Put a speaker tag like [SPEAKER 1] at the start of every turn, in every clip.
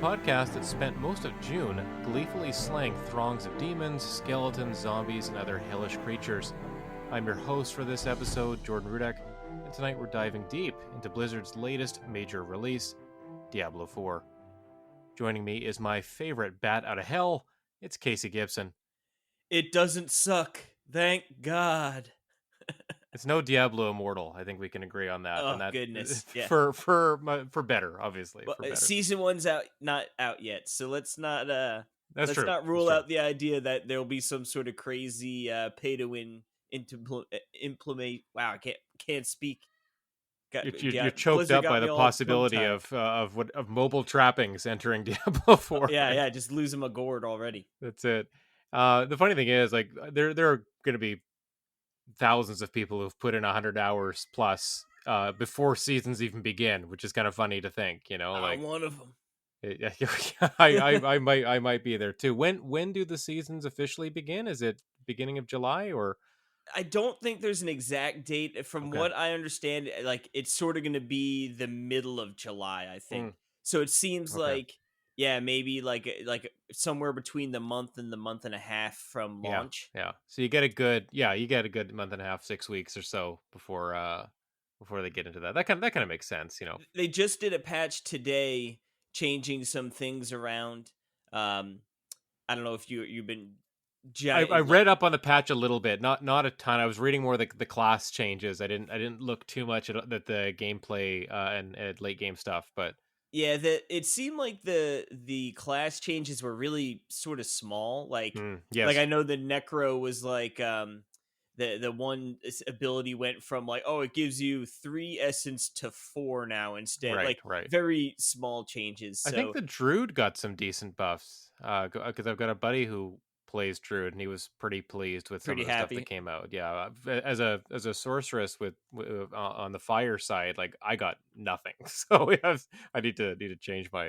[SPEAKER 1] Podcast that spent most of June gleefully slaying throngs of demons, skeletons, zombies, and other hellish creatures. I'm your host for this episode, Jordan Rudek, and tonight we're diving deep into Blizzard's latest major release, Diablo IV. Joining me is my favorite bat out of hell, it's Casey Gibson.
[SPEAKER 2] It doesn't suck, thank God.
[SPEAKER 1] It's no Diablo Immortal. I think we can agree on that.
[SPEAKER 2] Oh
[SPEAKER 1] and that
[SPEAKER 2] goodness, yeah.
[SPEAKER 1] For better, obviously.
[SPEAKER 2] Well,
[SPEAKER 1] for better.
[SPEAKER 2] season 1's not out yet, so let's not
[SPEAKER 1] That's true.
[SPEAKER 2] not rule out the idea that there'll be some sort of crazy pay to win implement. Wow, I can't speak.
[SPEAKER 1] You're choked up by the possibility of mobile trappings entering Diablo 4.
[SPEAKER 2] Yeah, just losing my gourd already.
[SPEAKER 1] That's it. The funny thing is, like, there are going to be thousands of people who've put in 100 hours plus before seasons even begin, which is kind of funny to think. You know, like
[SPEAKER 2] I'm one of them.
[SPEAKER 1] I might be there too. When do the seasons officially begin? Is it beginning of July or?
[SPEAKER 2] I don't think there's an exact date. From what I understand, like it's sort of going to be the middle of July, I think. So it seems like, yeah, maybe like somewhere between the month and a half from launch.
[SPEAKER 1] Yeah. So you get a good month and a half, 6 weeks or so before they get into that. That kind of makes sense, you know.
[SPEAKER 2] They just did a patch today, changing some things around. I don't know if you've been.
[SPEAKER 1] I read up on the patch a little bit, not a ton. I was reading more the class changes. I didn't look too much at the gameplay and late game stuff, but
[SPEAKER 2] yeah, it seemed like the class changes were really sort of small. Like, like I know the Necro was like the one ability went from like, oh, it gives you 3 essence to 4 now instead. Right. Very small changes. So.
[SPEAKER 1] I think the Druid got some decent buffs because I've got a buddy who plays Druid and he was pretty pleased with some of the stuff that came out. Yeah, as a sorceress with on the fire side, like I got nothing, so I need to change my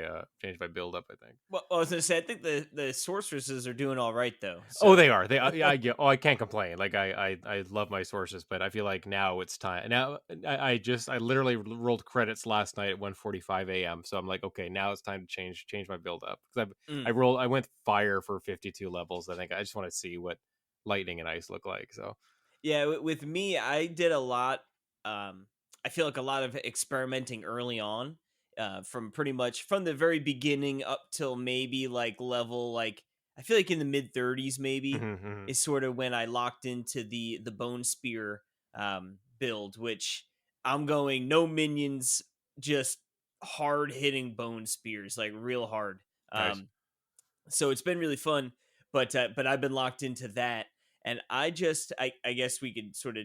[SPEAKER 1] build up. I think.
[SPEAKER 2] Well, I was gonna say I think the sorceresses are doing all right though. So.
[SPEAKER 1] Oh, they are. I can't complain. Like I love my sources, but I feel like now it's time. Now I literally rolled credits last night at 1:45 a.m. So I'm like, okay, now it's time to change my build up because I went fire for 52 levels. I think I just want to see what lightning and ice look like. So
[SPEAKER 2] yeah, with me, I did a lot. I feel like a lot of experimenting early on, from pretty much from the very beginning up till maybe like level like I feel like in the mid 30s maybe is sort of when I locked into the bone spear build, which I'm going no minions, just hard hitting bone spears, like real hard.
[SPEAKER 1] Nice.
[SPEAKER 2] So it's been really fun. But I've been locked into that, and I guess we could sort of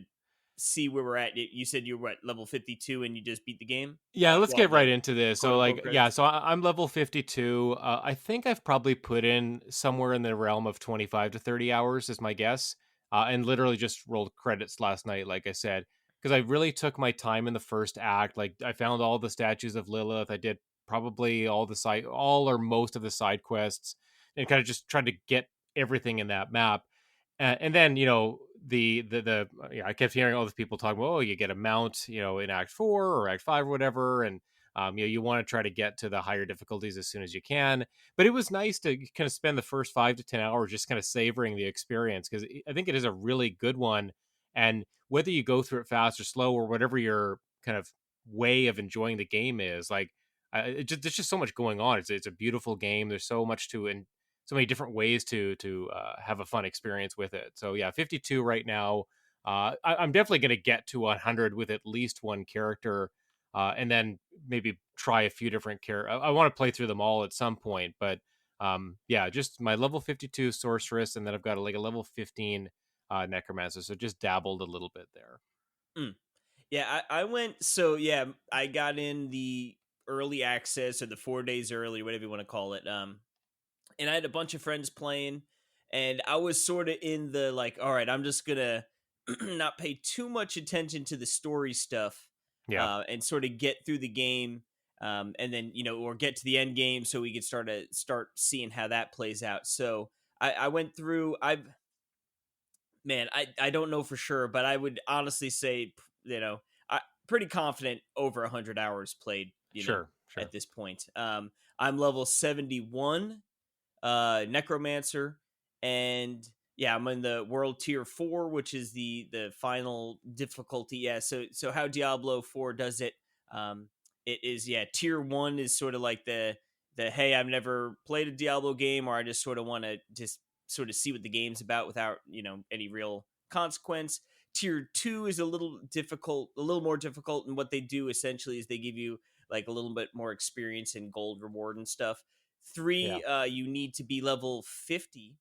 [SPEAKER 2] see where we're at. You said you were at level 52 and you just beat the game?
[SPEAKER 1] Yeah, let's get right into this. So I'm level 52. I think I've probably put in somewhere in the realm of 25 to 30 hours is my guess. And literally just rolled credits last night, like I said, because I really took my time in the first act. Like I found all the statues of Lilith. I did probably all or most of the side quests and kind of just tried to get everything in that map. And then, you know, I kept hearing all these people talking about, oh, you get a mount, you know, in Act 4 or Act 5 or whatever. And, you know, you want to try to get to the higher difficulties as soon as you can. But it was nice to kind of spend the first 5 to 10 hours just kind of savoring the experience because I think it is a really good one. And whether you go through it fast or slow or whatever your kind of way of enjoying the game is, like, there's just so much going on. It's a beautiful game. There's so much so many different ways to have a fun experience with it. So yeah, 52 right now. I'm definitely going to get to 100 with at least one character, and then maybe try a few different characters. I want to play through them all at some point, but yeah, just my level 52 sorceress, and then I've got like a level 15 necromancer. So just dabbled a little bit there.
[SPEAKER 2] Yeah, I went. So yeah, I got in the early access or the 4 days early, whatever you want to call it. And I had a bunch of friends playing, and I was sort of in the like, all right, I'm just gonna not pay too much attention to the story stuff,
[SPEAKER 1] Yeah,
[SPEAKER 2] and sort of get through the game, and then or get to the end game so we could start seeing how that plays out. So I went through. I don't know for sure, but I would honestly say, I pretty confident over 100 hours played,
[SPEAKER 1] sure,
[SPEAKER 2] at
[SPEAKER 1] sure.
[SPEAKER 2] this point. I'm level 71, necromancer, and yeah, I'm in the world tier 4, which is the final difficulty. Yeah, so how Diablo 4 does it, it is, yeah, tier 1 is sort of like the hey, I've never played a Diablo game, or I just sort of want to just sort of see what the game's about without, any real consequence. Tier 2 is a little more difficult, and what they do essentially is they give you like a little bit more experience and gold reward and stuff.
[SPEAKER 1] Yeah.
[SPEAKER 2] 3, you need to be level 50,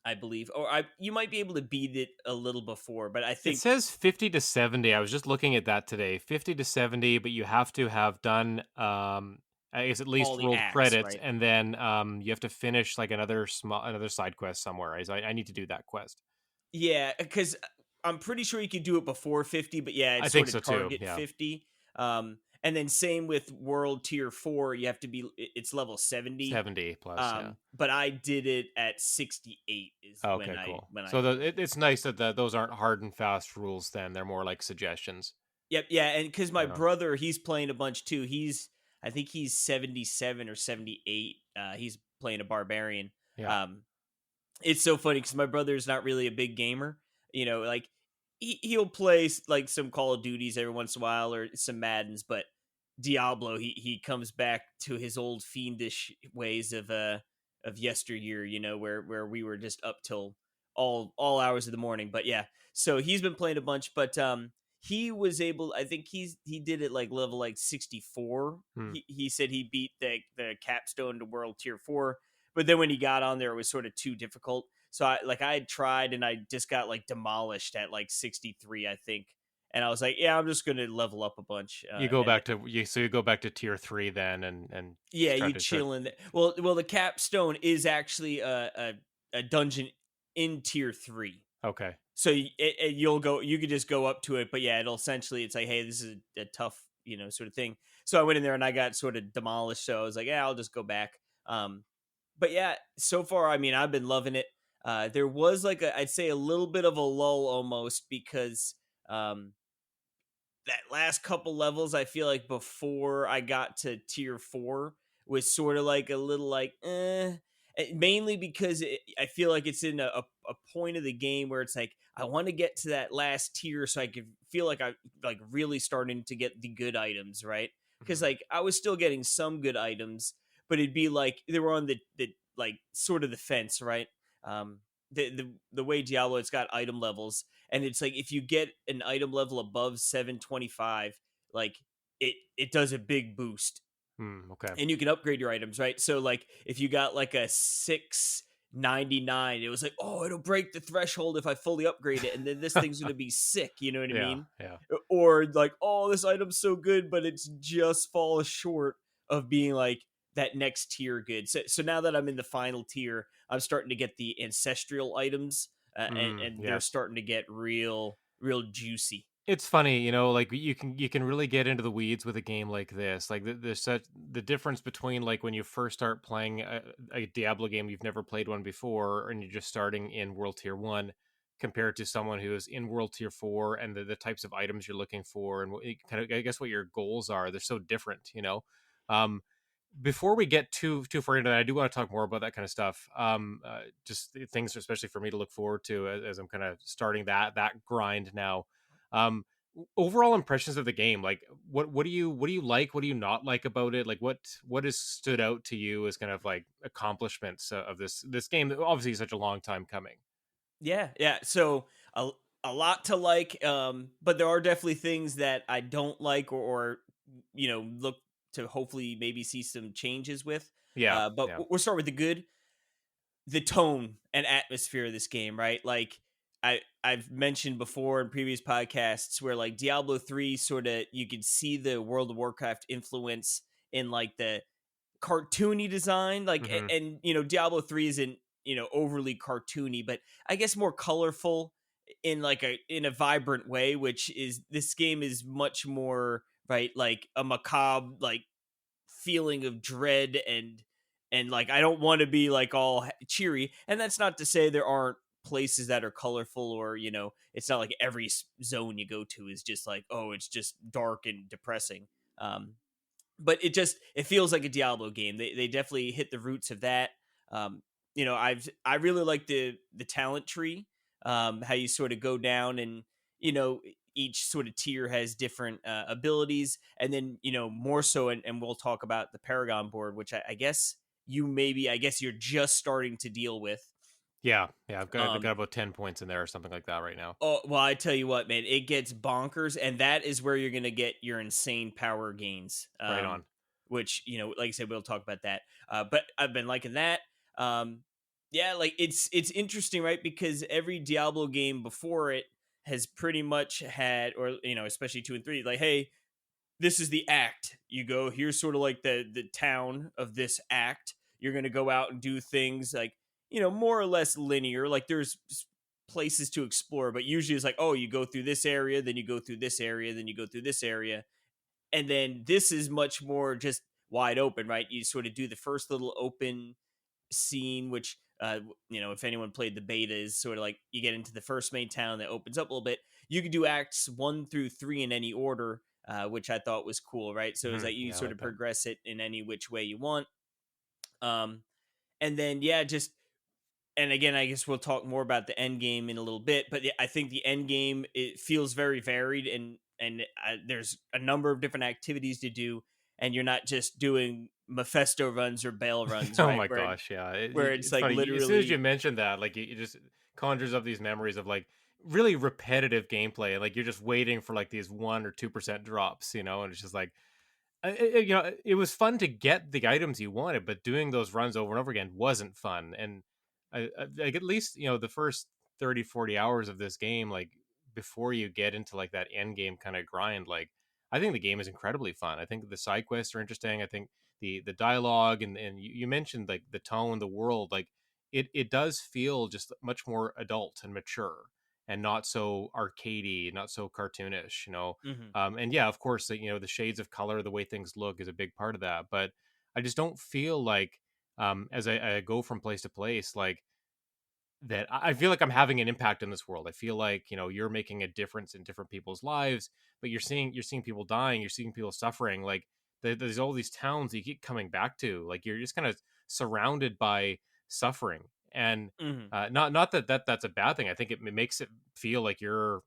[SPEAKER 2] I believe, or you might be able to beat it a little before, but I
[SPEAKER 1] It
[SPEAKER 2] think
[SPEAKER 1] says 50 to 70. I was just looking at that today. 50 to 70, but you have to have done I guess at
[SPEAKER 2] all
[SPEAKER 1] least
[SPEAKER 2] the
[SPEAKER 1] rolled
[SPEAKER 2] acts,
[SPEAKER 1] credits,
[SPEAKER 2] right?
[SPEAKER 1] and then you have to finish like another side quest somewhere. I need to do that quest.
[SPEAKER 2] Yeah, because I'm pretty sure you could do it before 50, but yeah,
[SPEAKER 1] I
[SPEAKER 2] it's
[SPEAKER 1] think
[SPEAKER 2] sort of
[SPEAKER 1] so too.
[SPEAKER 2] target
[SPEAKER 1] Yeah.
[SPEAKER 2] 50. And then same with World Tier 4, you have to be it's level 70.
[SPEAKER 1] 70 plus, yeah.
[SPEAKER 2] But I did it at 68 is when
[SPEAKER 1] Okay,
[SPEAKER 2] I
[SPEAKER 1] cool.
[SPEAKER 2] when I
[SPEAKER 1] So
[SPEAKER 2] did it.
[SPEAKER 1] it's nice that those aren't hard and fast rules then. They're more like suggestions.
[SPEAKER 2] Yep, yeah, and because my
[SPEAKER 1] Right on.
[SPEAKER 2] brother, he's playing a bunch too. I think he's 77 or 78. He's playing a barbarian.
[SPEAKER 1] Yeah.
[SPEAKER 2] Um, it's so funny because my brother's not really a big gamer. Like he'll play like some Call of Duties every once in a while or some Maddens, but Diablo, he comes back to his old fiendish ways of yesteryear. Where we were just up till all hours of the morning. But yeah, so he's been playing a bunch, but he was able. I think he did it like level like 64.
[SPEAKER 1] Hmm.
[SPEAKER 2] He said he beat the capstone to world tier 4, but then when he got on there, it was sort of too difficult. So I had tried and I just got like demolished at like 63, I think. And I was like, yeah, I'm just gonna level up a bunch. And
[SPEAKER 1] You go back to tier 3 then and
[SPEAKER 2] yeah,
[SPEAKER 1] try
[SPEAKER 2] you
[SPEAKER 1] to start.
[SPEAKER 2] chill in there. Well, the capstone is actually a dungeon in tier 3.
[SPEAKER 1] Okay.
[SPEAKER 2] So you could just go up to it, but yeah, it'll essentially it's like, hey, this is a tough, sort of thing. So I went in there and I got sort of demolished. So I was like, yeah, I'll just go back. But yeah, so far, I mean, I've been loving it. There was like I'd say a little bit of a lull almost because um, that last couple levels, I feel like before I got to tier 4 was sort of like a little like mainly because I feel like it's in a point of the game where it's like I want to get to that last tier so I could feel like I like really starting to get the good items, right? Because
[SPEAKER 1] Mhm.
[SPEAKER 2] like I was still getting some good items, but it'd be like they were on the like sort of the fence, right? Um, the way Diablo, it's got item levels, and it's like if you get an item level above 725, like it does a big boost
[SPEAKER 1] Hmm, okay.
[SPEAKER 2] and you can upgrade your items, right? So like if you got like a 699, it was like, oh, it'll break the threshold if I fully upgrade it, and then this thing's gonna be sick, you know what I
[SPEAKER 1] Yeah,
[SPEAKER 2] mean?
[SPEAKER 1] yeah.
[SPEAKER 2] Or like, oh, this item's so good, but it's just falls short of being like that next tier good. So now that I'm in the final tier, I'm starting to get the ancestral items, and they're
[SPEAKER 1] Yes.
[SPEAKER 2] starting to get real juicy.
[SPEAKER 1] It's funny, like you can really get into the weeds with a game like this. Like there's such the difference between like when you first start playing a Diablo game you've never played one before, and you're just starting in World Tier 1, compared to someone who is in World Tier 4, and the types of items you're looking for, and what, kind of I guess what your goals are. They're so different. Um, before we get too far into that, I do want to talk more about that kind of stuff. Just things, especially for me to look forward to as I'm kind of starting that grind now. Um, Overall impressions of the game, like what do you like, what do you not like about it? Like what has stood out to you as kind of like accomplishments of this game that obviously is such a long time coming.
[SPEAKER 2] Yeah, yeah. So a lot to like, but there are definitely things that I don't like, or look to hopefully maybe see some changes with.
[SPEAKER 1] Yeah,
[SPEAKER 2] But
[SPEAKER 1] yeah.
[SPEAKER 2] we'll start with the good, the tone and atmosphere of this game, right? Like I've mentioned before in previous podcasts where like Diablo 3 sort of you could see the World of Warcraft influence in like the cartoony design, like
[SPEAKER 1] Hmm.
[SPEAKER 2] and Diablo 3 isn't overly cartoony, but I guess more colorful, in like a vibrant way, which is this game is much more right like a macabre like feeling of dread and like I don't want to be like all cheery. And that's not to say there aren't places that are colorful or it's not like every zone you go to is just like oh it's just dark and depressing. Um but it feels like a Diablo game. They definitely hit the roots of that. Um, I really like the talent tree. How you sort of go down and each sort of tier has different abilities, and then more so, and we'll talk about the Paragon board, which I guess I guess you're just starting to deal with.
[SPEAKER 1] Yeah, yeah, I've
[SPEAKER 2] Um,
[SPEAKER 1] got about 10 points in there or something like that right now.
[SPEAKER 2] Oh, well, I tell you what, man, it gets bonkers, and that is where you're gonna get your insane power gains.
[SPEAKER 1] Right on.
[SPEAKER 2] Which, like I said, we'll talk about that. But I've been liking that. Yeah, like it's interesting, right? Because every Diablo game before it has pretty much had, or especially 2 and 3, like, hey, this is the act. You go here's sort of like the town of this act. You're going to go out and do things like more or less linear. Like there's places to explore, but usually it's like oh you go through this area, then you go through this area, then you go through this area, and then this is much more just wide open, right? You sort of do the first little open scene, which if anyone played the beta, is sort of like you get into the first main town that opens up a little bit. You can do acts 1 through 3 in any order, which I thought was cool, right? So it's like you
[SPEAKER 1] Yeah, I
[SPEAKER 2] sort
[SPEAKER 1] like
[SPEAKER 2] of
[SPEAKER 1] that.
[SPEAKER 2] progress it in any which way you want. Um, and then yeah, just and again, I guess we'll talk more about the end game in a little bit, but yeah, I think the end game it feels very varied and there's a number of different activities to do, and you're not just doing Mephisto runs or Bale runs,
[SPEAKER 1] Oh
[SPEAKER 2] right?
[SPEAKER 1] my
[SPEAKER 2] Where
[SPEAKER 1] gosh, yeah.
[SPEAKER 2] where it's
[SPEAKER 1] It's
[SPEAKER 2] like
[SPEAKER 1] funny. As soon as you
[SPEAKER 2] literally.
[SPEAKER 1] mentioned that, like it just conjures up these memories of like really repetitive gameplay. Like you're just waiting for like these 1 or 2% drops, and it's just like it was fun to get the items you wanted, but doing those runs over and over again wasn't fun. And like at least the first 30, 40 hours of this game, like before you get into like that end game kind of grind, like I think the game is incredibly fun. I think the side quests are interesting. I think the dialogue and you mentioned like the tone, the world, like it does feel just much more adult and mature and not so arcadey, not so cartoonish.
[SPEAKER 2] Mhm.
[SPEAKER 1] And yeah, of course, the shades of color, the way things look is a big part of that. But I just don't feel like, as I go from place to place, like that I feel like I'm having an impact in this world. I feel like you're making a difference in different people's lives, but you're seeing people dying, you're seeing people suffering. Like there's all these towns that you keep coming back to. Like you're just kind of surrounded by suffering, and
[SPEAKER 2] Mhm.
[SPEAKER 1] not that's a bad thing. I think it makes it feel like you're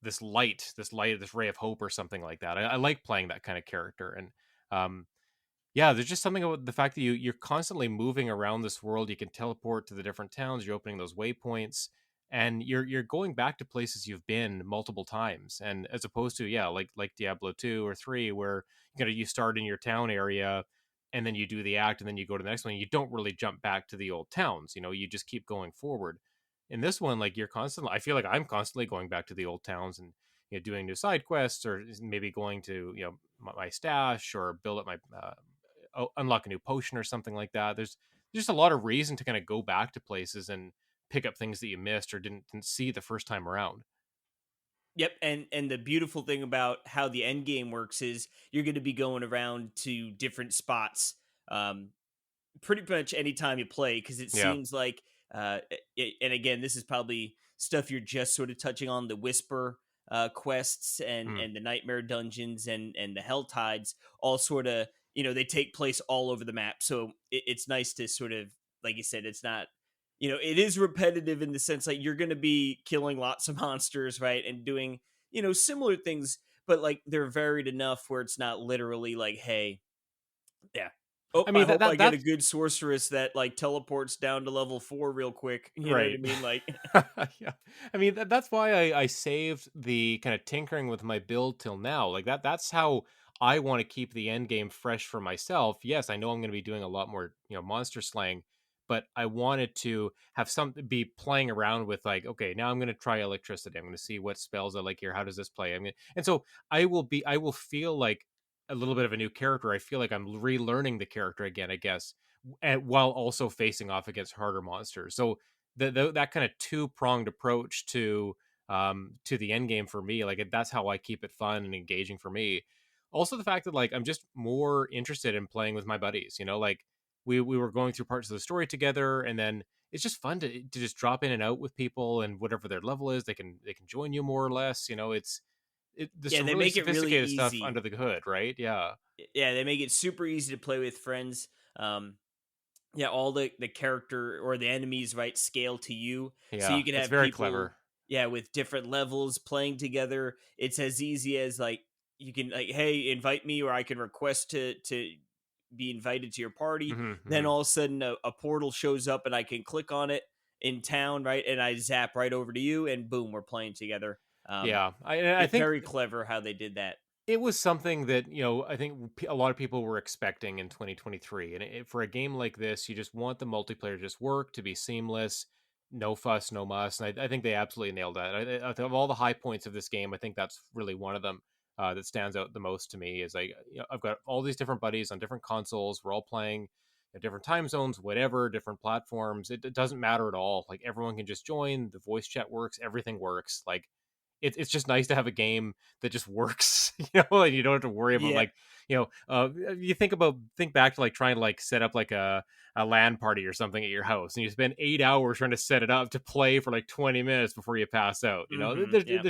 [SPEAKER 1] this ray of hope or something like that. I like playing that kind of character, and um, yeah, there's just something about the fact that you're constantly moving around this world. You can teleport to the different towns. You're opening those waypoints, and you're going back to places you've been multiple times. And as opposed to like Diablo 2 or 3, where you start in your town area, and then you do the act, and then you go to the next one. You don't really jump back to the old towns. You just keep going forward. In this one, like you're constantly, I feel like I'm constantly going back to the old towns and doing new side quests, or maybe going to my stash or build up my unlock a new potion or something like that. There's just a lot of reason to kind of go back to places and pick up things that you missed or didn't see the first time around.
[SPEAKER 2] Yep, and the beautiful thing about how the end game works is you're going to be going around to different spots. Um, Pretty much anytime you play because it
[SPEAKER 1] Yeah.
[SPEAKER 2] seems like and again this is probably stuff you're just sort of touching on the whisper quests
[SPEAKER 1] Mm.
[SPEAKER 2] and the nightmare dungeons and the hell tides all sort of they take place all over the map, so it's nice to sort of like you said it's not it is repetitive in the sense like you're going to be killing lots of monsters, right, and doing similar things, but like they're varied enough where it's not literally like hey, yeah. Oh,
[SPEAKER 1] I
[SPEAKER 2] I
[SPEAKER 1] mean
[SPEAKER 2] hope I get a
[SPEAKER 1] that's
[SPEAKER 2] good sorceress that like teleports down to level 4 real quick. You know what I
[SPEAKER 1] right.
[SPEAKER 2] mean? Like,
[SPEAKER 1] Yeah. I mean that's why I saved the kind of tinkering with my build till now. Like that's how I want to keep the end game fresh for myself. Yes, I know I'm going to be doing a lot more, monster slaying, but I wanted to have some be playing around with like, okay, now I'm going to try electricity. I'm going to see what spells I like here. How does this play? And so I will feel like a little bit of a new character. I feel like I'm relearning the character again, I guess, and while also facing off against harder monsters. So that kind of two-pronged approach to the end game for me, like that's how I keep it fun and engaging for me. Also the fact that like I'm just more interested in playing with my buddies, like we were going through parts of the story together, and then it's just fun to just drop in and out with people, and whatever their level is, they can join you more or less. There's
[SPEAKER 2] Yeah,
[SPEAKER 1] some
[SPEAKER 2] they
[SPEAKER 1] really
[SPEAKER 2] make it really
[SPEAKER 1] sophisticated stuff
[SPEAKER 2] easy.
[SPEAKER 1] under the hood, right? Yeah.
[SPEAKER 2] Yeah, they make it super easy to play with friends. Um, yeah, all the character or the enemies, right, scale to you. So
[SPEAKER 1] Yeah,
[SPEAKER 2] you can
[SPEAKER 1] it's
[SPEAKER 2] have
[SPEAKER 1] very
[SPEAKER 2] people,
[SPEAKER 1] clever.
[SPEAKER 2] yeah, with different levels playing together. It's as easy as like you can like, hey, invite me, or I can request to be invited to your party.
[SPEAKER 1] Hmm,
[SPEAKER 2] Then
[SPEAKER 1] hmm.
[SPEAKER 2] all of a sudden a portal shows up and I can click on it in town, right? And I zap right over to you and boom, we're playing together. Um,
[SPEAKER 1] Yeah, I
[SPEAKER 2] it's
[SPEAKER 1] think
[SPEAKER 2] very clever how they did that.
[SPEAKER 1] it was something that, I think a lot of people were expecting in 2023. And for a game like this, you just want the multiplayer to just work, to be seamless, no fuss, no muss. And I think they absolutely nailed that. Of all the high points of this game, I think that's really one of them that stands out the most to me. Is like, I've got all these different buddies on different consoles. We're all playing at different time zones, whatever, different platforms. It doesn't matter at all. Like everyone can just join. The voice chat works. Everything works. Like it's just nice to have a game that just works, and you don't have to worry about
[SPEAKER 2] Yeah.
[SPEAKER 1] like, you think back to like trying to like set up like a LAN party or something at your house, and you spend 8 hours trying to set it up to play for like 20 minutes before you pass out.
[SPEAKER 2] Yeah.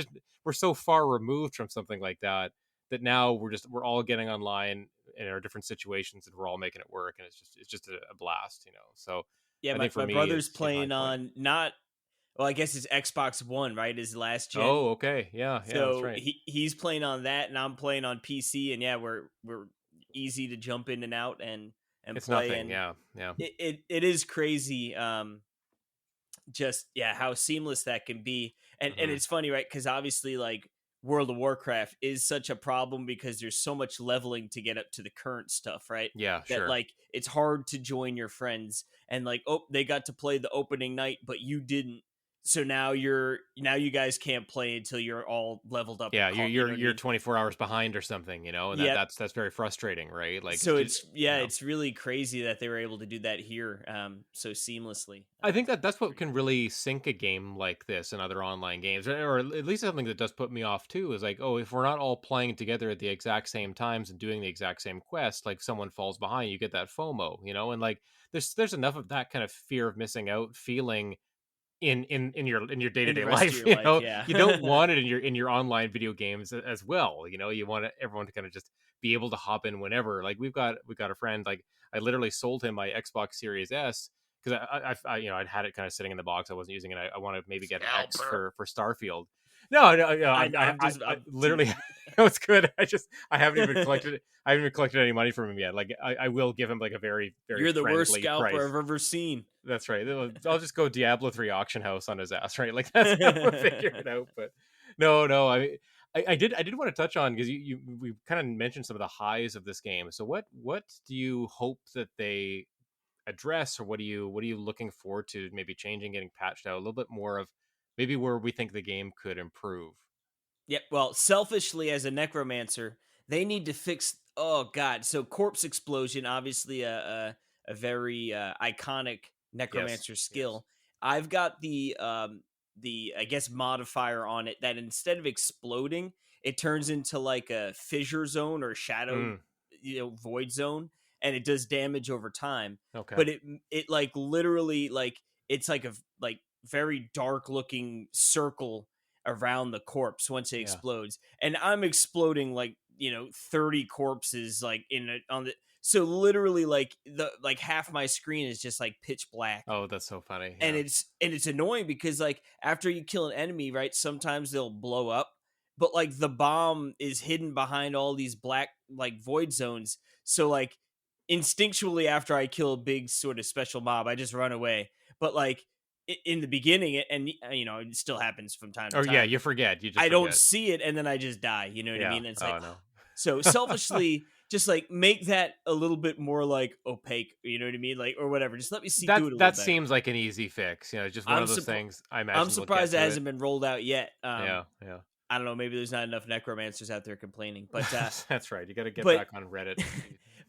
[SPEAKER 1] We're so far removed from something like that now we're all getting online in our different situations, and we're all making it work, and it's just a blast. So
[SPEAKER 2] Yeah,
[SPEAKER 1] I
[SPEAKER 2] my,
[SPEAKER 1] think for
[SPEAKER 2] my
[SPEAKER 1] me
[SPEAKER 2] brother's
[SPEAKER 1] it's high
[SPEAKER 2] playing
[SPEAKER 1] point.
[SPEAKER 2] on not, well, I guess it's Xbox One, right? His last gen.
[SPEAKER 1] Oh, okay, yeah, that's
[SPEAKER 2] So
[SPEAKER 1] right.
[SPEAKER 2] he's playing on that and I'm playing on PC, and yeah, we're easy to jump in and out and
[SPEAKER 1] It's
[SPEAKER 2] play.
[SPEAKER 1] nothing.
[SPEAKER 2] And
[SPEAKER 1] Yeah, yeah.
[SPEAKER 2] it is crazy, just yeah, how seamless that can be. And
[SPEAKER 1] Hmm.
[SPEAKER 2] it's funny, right? Because obviously like World of Warcraft is such a problem because there's so much leveling to get up to the current stuff, right?
[SPEAKER 1] Yeah,
[SPEAKER 2] That
[SPEAKER 1] sure.
[SPEAKER 2] like it's hard to join your friends, and like, oh, they got to play the opening night but you didn't, so now you guys can't play until you're all leveled up and
[SPEAKER 1] Yeah, you're
[SPEAKER 2] caught, you
[SPEAKER 1] you're
[SPEAKER 2] know what I
[SPEAKER 1] you're
[SPEAKER 2] mean?
[SPEAKER 1] 24 hours behind or something, and
[SPEAKER 2] Yep.
[SPEAKER 1] that's very frustrating, right? Like it's
[SPEAKER 2] So
[SPEAKER 1] just,
[SPEAKER 2] it's, yeah, it's really crazy that they were able to do that here, so seamlessly.
[SPEAKER 1] I think that
[SPEAKER 2] It's
[SPEAKER 1] that's what
[SPEAKER 2] pretty
[SPEAKER 1] can
[SPEAKER 2] cool.
[SPEAKER 1] really sink a game like this and other online games, or at least something that does put me off too. Is like, oh, if we're not all playing together at the exact same times and doing the exact same quest, like someone falls behind, you get that FOMO, and like there's enough of that kind of fear of missing out feeling in your
[SPEAKER 2] In the
[SPEAKER 1] day-to-day
[SPEAKER 2] rest of
[SPEAKER 1] life.
[SPEAKER 2] your life, yeah.
[SPEAKER 1] You don't want it in your online video games as well. You want everyone to kind of just be able to hop in whenever. Like we've got a friend, like I literally sold him my Xbox Series S because I'd had it kind of sitting in the box. I wasn't using it. I want to maybe get an X
[SPEAKER 2] Scalper.
[SPEAKER 1] for Starfield. No,
[SPEAKER 2] I know,
[SPEAKER 1] I
[SPEAKER 2] I'm
[SPEAKER 1] literally
[SPEAKER 2] teasing.
[SPEAKER 1] it was good. I haven't even collected, I haven't even collected any money from him yet. Like I will give him like a very, very
[SPEAKER 2] You're the worst
[SPEAKER 1] friendly
[SPEAKER 2] scalper
[SPEAKER 1] price.
[SPEAKER 2] I've ever seen.
[SPEAKER 1] That's right. I'll just go Diablo 3 auction house on his ass, right? Like that's how we'll figure it out. But no, no. I did want to touch on, because we kind of mentioned some of the highs of this game. So what do you hope that they address, or what are you looking forward to maybe changing, getting patched out a little bit more of, maybe where we think the game could improve?
[SPEAKER 2] Yep. Well, selfishly as a necromancer, they need to fix. Oh God! So corpse explosion, obviously a very iconic
[SPEAKER 1] Yes,
[SPEAKER 2] necromancer
[SPEAKER 1] yes.
[SPEAKER 2] skill. I've got the I guess modifier on it that instead of exploding, it turns into like a fissure zone or shadow,
[SPEAKER 1] Mm,
[SPEAKER 2] void zone, and it does damage over time.
[SPEAKER 1] okay.
[SPEAKER 2] But it like literally like it's like a like very dark looking circle around the corpse once it
[SPEAKER 1] Yeah.
[SPEAKER 2] explodes, and I'm exploding like 30 corpses like in it on the, so literally like the like half my screen is just like pitch black.
[SPEAKER 1] Oh, that's so funny.
[SPEAKER 2] And
[SPEAKER 1] Yeah.
[SPEAKER 2] it's annoying because like after you kill an enemy, right, sometimes they'll blow up, but like the bomb is hidden behind all these black like void zones. So like instinctually after I kill a big sort of special mob, I just run away. But like in the beginning, and it still happens from time to
[SPEAKER 1] Or yeah,
[SPEAKER 2] time,
[SPEAKER 1] you forget. You just
[SPEAKER 2] I don't
[SPEAKER 1] forget.
[SPEAKER 2] see it, and then I just die. You know what I
[SPEAKER 1] Yeah.
[SPEAKER 2] mean? And it's like,
[SPEAKER 1] Oh no.
[SPEAKER 2] so selfishly, just like make that a little bit more like opaque. You know what I mean? Like, or whatever. Just let me see, do
[SPEAKER 1] That
[SPEAKER 2] it a little
[SPEAKER 1] that
[SPEAKER 2] better.
[SPEAKER 1] seems like an easy fix. Just one
[SPEAKER 2] I'm
[SPEAKER 1] of those
[SPEAKER 2] surprised.
[SPEAKER 1] things I
[SPEAKER 2] I'm
[SPEAKER 1] imagine they'll get
[SPEAKER 2] surprised it
[SPEAKER 1] to it.
[SPEAKER 2] hasn't been rolled out yet.
[SPEAKER 1] Yeah, yeah.
[SPEAKER 2] I don't know. Maybe there's not enough necromancers out there complaining,
[SPEAKER 1] That's right. You got to get
[SPEAKER 2] but
[SPEAKER 1] back on Reddit and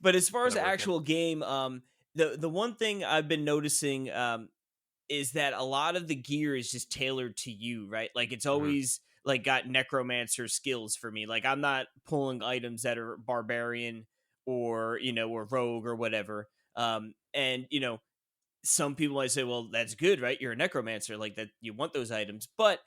[SPEAKER 2] but as far
[SPEAKER 1] get
[SPEAKER 2] as
[SPEAKER 1] it
[SPEAKER 2] the
[SPEAKER 1] working.
[SPEAKER 2] actual game, the one thing I've been noticing, is that a lot of the gear is just tailored to you, right? Like it's
[SPEAKER 1] Mhm.
[SPEAKER 2] always like got necromancer skills for me. Like I'm not pulling items that are barbarian or, or rogue or whatever. And some people might say, well, that's good, right? You're a necromancer, like that you want those items. But,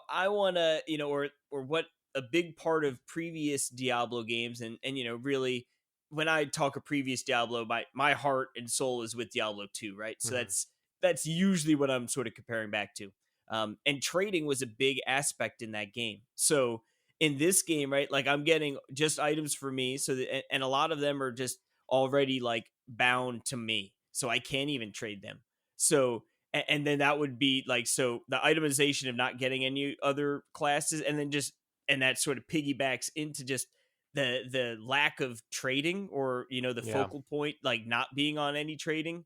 [SPEAKER 2] I wanna, or what a big part of previous Diablo games and really when I talk of previous Diablo, my heart and soul is with Diablo 2, right? So
[SPEAKER 1] Mhm.
[SPEAKER 2] that's usually what I'm sort of comparing back to. And trading was a big aspect in that game. So in this game, right, like I'm getting just items for me, so that and a lot of them are just already like bound to me. So I can't even trade them. So and then that would be like so the itemization of not getting any other classes and then just and that sort of piggybacks into just the lack of trading or the
[SPEAKER 1] Yeah.
[SPEAKER 2] focal point like not being on any trading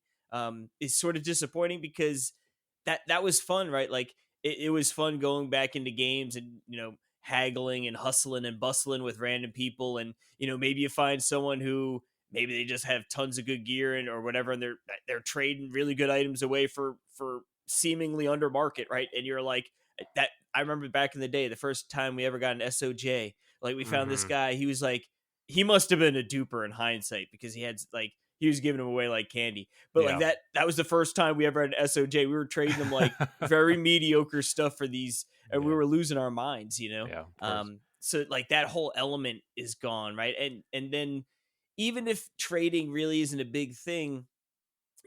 [SPEAKER 2] is sort of disappointing because that was fun, right? Like it was fun going back into games and haggling and hustling and bustling with random people and maybe you find someone who maybe they just have tons of good gear and or whatever and they're trading really good items away for seemingly under market, right? And you're like that I remember back in the day the first time we ever got an SOJ, like we found this
[SPEAKER 1] Mhm.
[SPEAKER 2] guy, he was like he must have been a duper in hindsight because he had like he was giving them away like candy. But like
[SPEAKER 1] Yeah.
[SPEAKER 2] that was the first time we ever had an SOJ. We were trading them like very mediocre stuff for these, and we
[SPEAKER 1] Yeah.
[SPEAKER 2] were losing our minds.
[SPEAKER 1] Yeah, of course.
[SPEAKER 2] So like that whole element is gone, right? And then even if trading really isn't a big thing,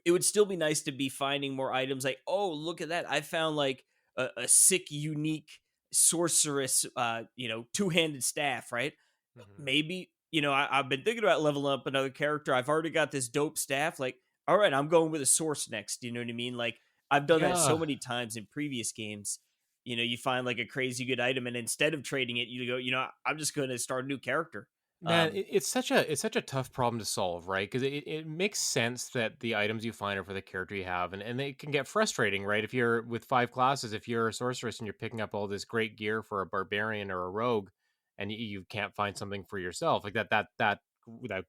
[SPEAKER 2] it would still be nice to be finding more items like, oh, look at that. I found like a sick, unique sorceress, two-handed staff, right?
[SPEAKER 1] Mhm.
[SPEAKER 2] Maybe, I've been thinking about leveling up another character. I've already got this dope staff. Like, all right, I'm going with a source next. You know what I mean? Like, I've done that so
[SPEAKER 1] Yeah.
[SPEAKER 2] many times in previous games. You find like a crazy good item, and instead of trading it, you go, I'm just going to start a new character.
[SPEAKER 1] Man,
[SPEAKER 2] Um,
[SPEAKER 1] it's such a tough problem to solve, right? Because it makes sense that the items you find are for the character you have, and they can get frustrating, right? If you're with five classes, if you're a sorceress and you're picking up all this great gear for a barbarian or a rogue, and you can't find something for yourself, like that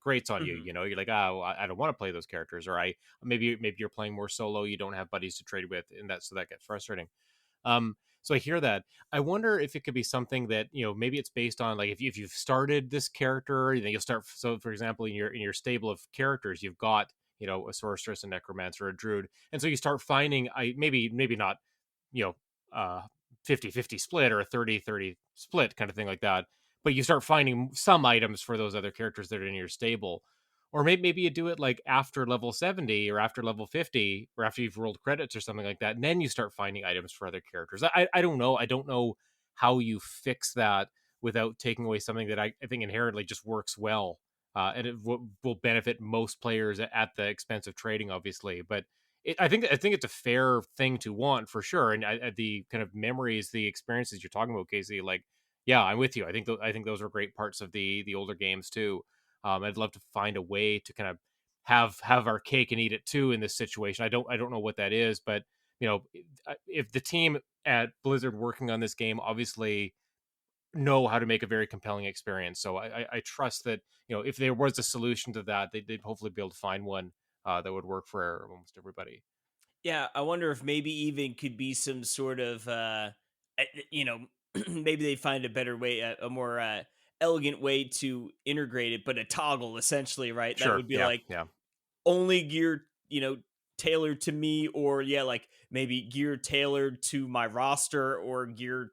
[SPEAKER 1] grates on you.
[SPEAKER 2] mhm.
[SPEAKER 1] You know, you're like, oh, I don't want to play those characters, or I maybe you're playing more solo, you don't have buddies to trade with, and that gets frustrating. So I hear that. I wonder if it could be something that maybe it's based on like if you've started this character, you'll start. So for example, in your stable of characters, you've got a sorceress, a necromancer, a druid, and so you start finding I maybe not you know uh 50-50 split or a 30-30 split kind of thing like that, but you start finding some items for those other characters that are in your stable. Or maybe you do it like after level 70 or after level 50 or after you've rolled credits or something like that. And then you start finding items for other characters. I don't know. I don't know how you fix that without taking away something that I think inherently just works well. And it will benefit most players at the expense of trading, obviously. But I think it's a fair thing to want for sure. And the kind of memories, the experiences you're talking about, Casey, like, yeah, I'm with you. I think those are great parts of the older games too. I'd love to find a way to kind of have our cake and eat it too in this situation. I don't know what that is, but if the team at Blizzard working on this game obviously know how to make a very compelling experience, so I trust that if there was a solution to that, they'd hopefully be able to find one that would work for almost everybody.
[SPEAKER 2] Yeah, I wonder if maybe even could be some sort of maybe they find a better way, a more elegant way to integrate it, but a toggle essentially, right? That
[SPEAKER 1] Sure.
[SPEAKER 2] would be
[SPEAKER 1] Yeah.
[SPEAKER 2] like
[SPEAKER 1] Yeah.
[SPEAKER 2] only gear, tailored to me, or yeah, like maybe gear tailored to my roster, or gear,